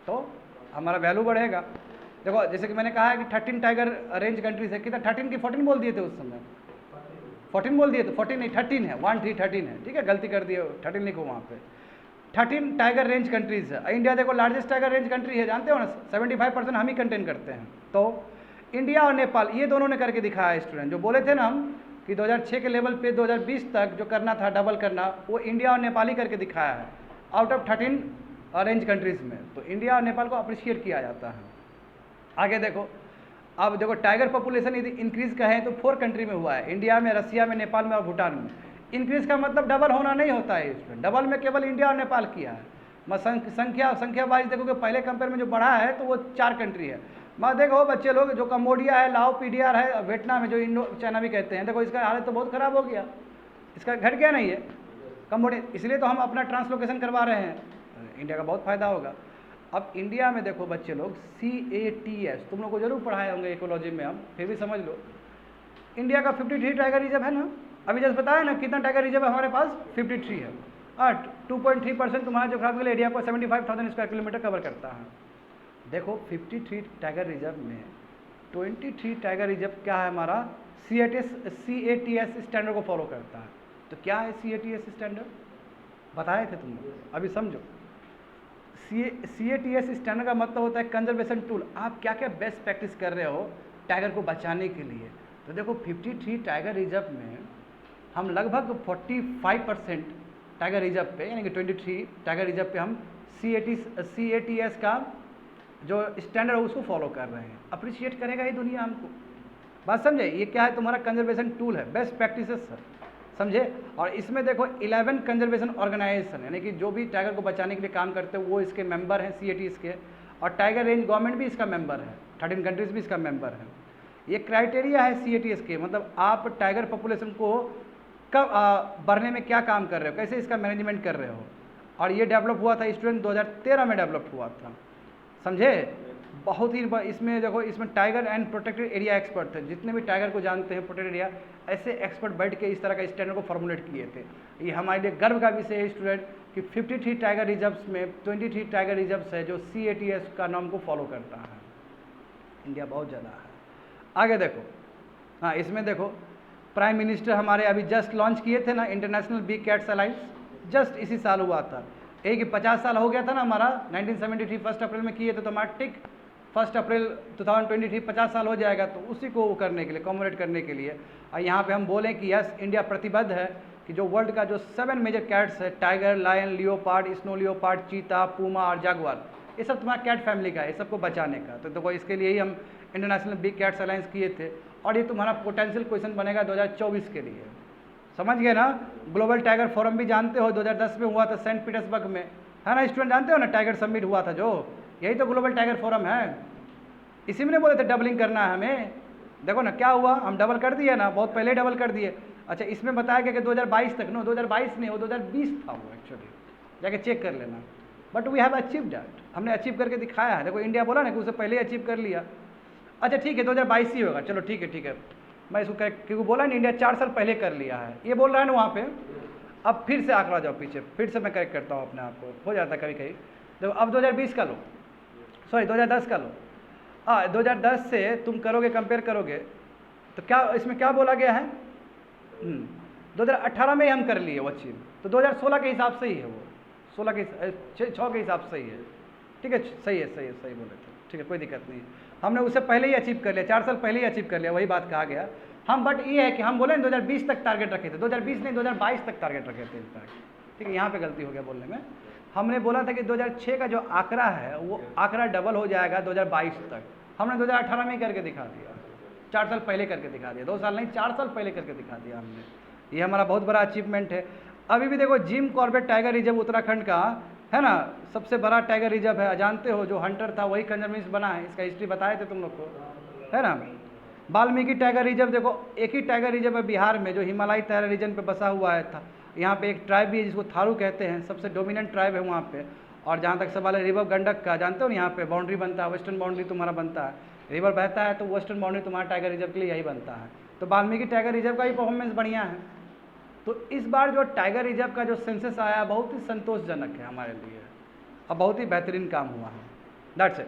तो हमारा वैल्यू बढ़ेगा। देखो जैसे कि मैंने कहा है कि 13 टाइगर रेंज कंट्रीज है, कितना 13 की 14 बोल दिए थे उस समय, 14 बोल दिए थे, 14 नहीं 13 है, 13 है, ठीक है, गलती कर दिए, 13 लिखो वहाँ पे। 13 टाइगर रेंज कंट्रीज है। इंडिया देखो लार्जेस्ट टाइगर रेंज कंट्री है, जानते हो ना, 75% हम ही कंटेन करते हैं। तो इंडिया और नेपाल ये दोनों ने करके दिखाया है स्टूडेंट। जो बोले थे ना हम कि 2006 के लेवल पे 2020 तक जो करना था डबल करना, वो इंडिया और नेपाल ही करके दिखाया है आउट ऑफ 13 रेंज कंट्रीज़ में। तो इंडिया और नेपाल को अप्रिशिएट किया जाता है। आगे देखो, अब देखो टाइगर पॉपुलेशन यदि इंक्रीज़ कहें तो 4 कंट्री में हुआ है, इंडिया में, रसिया में, नेपाल में और भूटान में। इंक्रीज़ का मतलब डबल होना नहीं होता है इसमें, डबल में केवल इंडिया और नेपाल किया है। मैं संख्या वाइज देखोगे पहले कंपेयर में जो बढ़ा है तो वो 4 कंट्री है। मैं देखो बच्चे लोग, जो कम्बोडिया है, लाओ पीडीआर है, वियतनाम है, जो इंडो चाइना भी कहते हैं, देखो इसका हालत तो बहुत ख़राब हो गया, इसका घट गया नहीं है कम्बोडिया, इसलिए तो हम अपना ट्रांसलोकेशन करवा रहे हैं, इंडिया का बहुत फ़ायदा होगा। अब इंडिया में देखो बच्चे लोग CATS तुम लोग को जरूर पढ़ाए होंगे इकोलॉजी में, हम फिर भी समझ लो। इंडिया का 53 टाइगर रिजर्व है ना, अभी जैसे बताया ना कितना टाइगर रिजर्व है हमारे पास, 53 है। 2.3% तुम्हारा जोग्राफिकल एरिया को 75,000 स्क्वायर किलोमीटर कवर करता है। देखो 53 टाइगर रिजर्व में 23 टाइगर रिजर्व क्या है हमारा, CATS स्टैंडर्ड को फॉलो करता है। तो क्या है CATS स्टैंडर्ड, बताए थे तुम लोग, अभी समझो। CATS स्टैंडर्ड का मतलब होता है कंजर्वेशन टूल, आप क्या क्या बेस्ट प्रैक्टिस कर रहे हो टाइगर को बचाने के लिए। तो देखो 53 टाइगर रिजर्व में हम लगभग 45% टाइगर रिजर्व पे, यानी कि 23 टाइगर रिजर्व पे हम CATS का जो स्टैंडर्ड है उसको फॉलो कर रहे हैं। अप्रिशिएट करेगा ही दुनिया हमको, बात समझे। ये क्या है, तुम्हारा कंजर्वेशन टूल है, बेस्ट प्रैक्टिसेस सर, समझे। और इसमें देखो 11 कंजर्वेशन ऑर्गेनाइजेशन, यानी कि जो भी टाइगर को बचाने के लिए काम करते हैं वो इसके मेंबर हैं CATS के, और टाइगर रेंज गवर्नमेंट भी इसका मेंबर है, 13 कंट्रीज भी इसका मेंबर है। ये क्राइटेरिया है CATS के, मतलब आप टाइगर पॉपुलेशन को कब बढ़ने में क्या काम कर रहे हो, कैसे इसका मैनेजमेंट कर रहे हो। और ये डेवलप हुआ था स्टूडेंट 2013 में डेवलप हुआ था, समझे। बहुत ही इसमें देखो, इसमें tiger and protected area expert थे, जितने भी टाइगर को जानते हैं प्रोटेक्टेड एरिया, ऐसे एक्सपर्ट बैठ के इस तरह का स्टैंडर्ड को फॉर्मुलेट किए थे। ये हमारे लिए गर्व का विषय है स्टूडेंट कि 53 टाइगर रिजर्व्स में 23 टाइगर रिजर्व्स है जो CATS का नाम को फॉलो करता है। इंडिया बहुत ज़्यादा है। आगे देखो, हाँ इसमें देखो प्राइम मिनिस्टर हमारे अभी जस्ट लॉन्च किए थे ना international big cats alliance, just इसी साल हुआ था। एक 50 साल हो गया था ना हमारा, 1973 1 अप्रैल में किए थे, तो हमारा टिक 1 अप्रैल 2023 50 साल हो जाएगा, तो उसी को करने के लिए, कॉमोरेट करने के लिए। और यहाँ पे हम बोलें कि यस इंडिया प्रतिबद्ध है कि जो वर्ल्ड का जो 7 मेजर कैट्स है, tiger, lion, leopard, snow leopard, cheetah, puma और जागुआर, ये सब तुम्हारा कैट फैमिली का है, ये सबको बचाने का। तो देखो इसके लिए ही हम इंटरनेशनल बिग कैट्स अलायंस किए थे। और ये तुम्हारा पोटेंशियल क्वेश्चन बनेगा 2024 के लिए, समझ गए ना। ग्लोबल टाइगर फोरम भी जानते हो 2010 में हुआ था सेंट पीटर्सबर्ग में, है ना स्टूडेंट, जानते हो ना टाइगर समिट हुआ था जो, यही तो ग्लोबल टाइगर फोरम है। इसी में बोले थे डबलिंग करना है हमें, देखो ना क्या हुआ, हम डबल कर दिए ना, बहुत पहले डबल कर दिए। अच्छा इसमें बताया गया कि 2022 तक, नो 2022 नहीं, वो 2020 था वो एक्चुअली, जाके चेक कर लेना। But we have achieve that, हमने अचीव करके दिखाया है। देखो इंडिया बोला ना कि उसे पहले ही अचीव कर लिया। अच्छा ठीक है 2022 ही होगा, चलो ठीक है, मैं इसको क्योंकि बोला ना इंडिया 4 साल पहले कर लिया है, ये बोल रहा है ना वहाँ पे। अब फिर से आंकड़ा जाओ पीछे, फिर से मैं करेक्ट करता हूँ अपने आप को, हो जाता है कभी कभी। देखो अब 2020 का लो, सॉरी 2010 का लो, 2010 से तुम करोगे, कंपेयर करोगे तो क्या इसमें क्या बोला गया है, 2018 में ही हम कर लिए वो अचीव, तो 2016 के हिसाब से ही है वो, 16 के 6 के हिसाब से ही है, ठीक है, सही है बोले थे, ठीक है कोई दिक्कत नहीं। हमने उससे पहले ही अचीव कर लिया, 4 साल पहले ही अचीव कर लिया, वही बात कहा गया हम। बट ये है कि हम बोले 2020 तक टारगेट रखे थे, 2020 नहीं 2022 तक टारगेट रखे थे इनफैक्ट, ठीक है, यहाँ पे गलती हो गया बोलने में। हमने बोला था कि 2006 का जो आंकड़ा है वो आंकड़ा डबल हो जाएगा 2022 तक, हमने 2018 में ही करके दिखा दिया, 4 साल पहले करके दिखा दिया, 2 साल नहीं 4 साल पहले करके दिखा दिया हमने। ये हमारा बहुत बड़ा अचीवमेंट है। अभी भी देखो Jim Corbett tiger reserve Uttarakhand का है ना, सबसे बड़ा टाइगर रिजर्व है, जानते हो, जो हंटर था वही कंजर्वेशन बना है, इसका हिस्ट्री बताए थे तुम लोग को, है ना। वाल्मीकि टाइगर रिजर्व देखो, एक ही टाइगर रिजर्व है बिहार में जो हिमालय टाइगर रीजन पे बसा हुआ है था। यहाँ पे एक ट्राइब भी है जिसको थारू कहते हैं, सबसे डोमिनेंट ट्राइब है वहाँ पे। और जहाँ तक सवाल है रिवर गंडक का, जानते हो ना, यहाँ पे बाउंड्री बनता है, वेस्टर्न बाउंड्री तुम्हारा बनता है, रिवर बहता है तो वेस्टर्न बाउंड्री तुम्हारा टाइगर रिजर्व के लिए यही बनता है। तो वाल्मीकि टाइगर रिजर्व का भी परफॉर्मेंस बढ़िया है। तो इस बार जो टाइगर रिजर्व का जो सेंसस आया बहुत ही संतोषजनक है हमारे लिए और बहुत ही बेहतरीन काम हुआ है। That's it.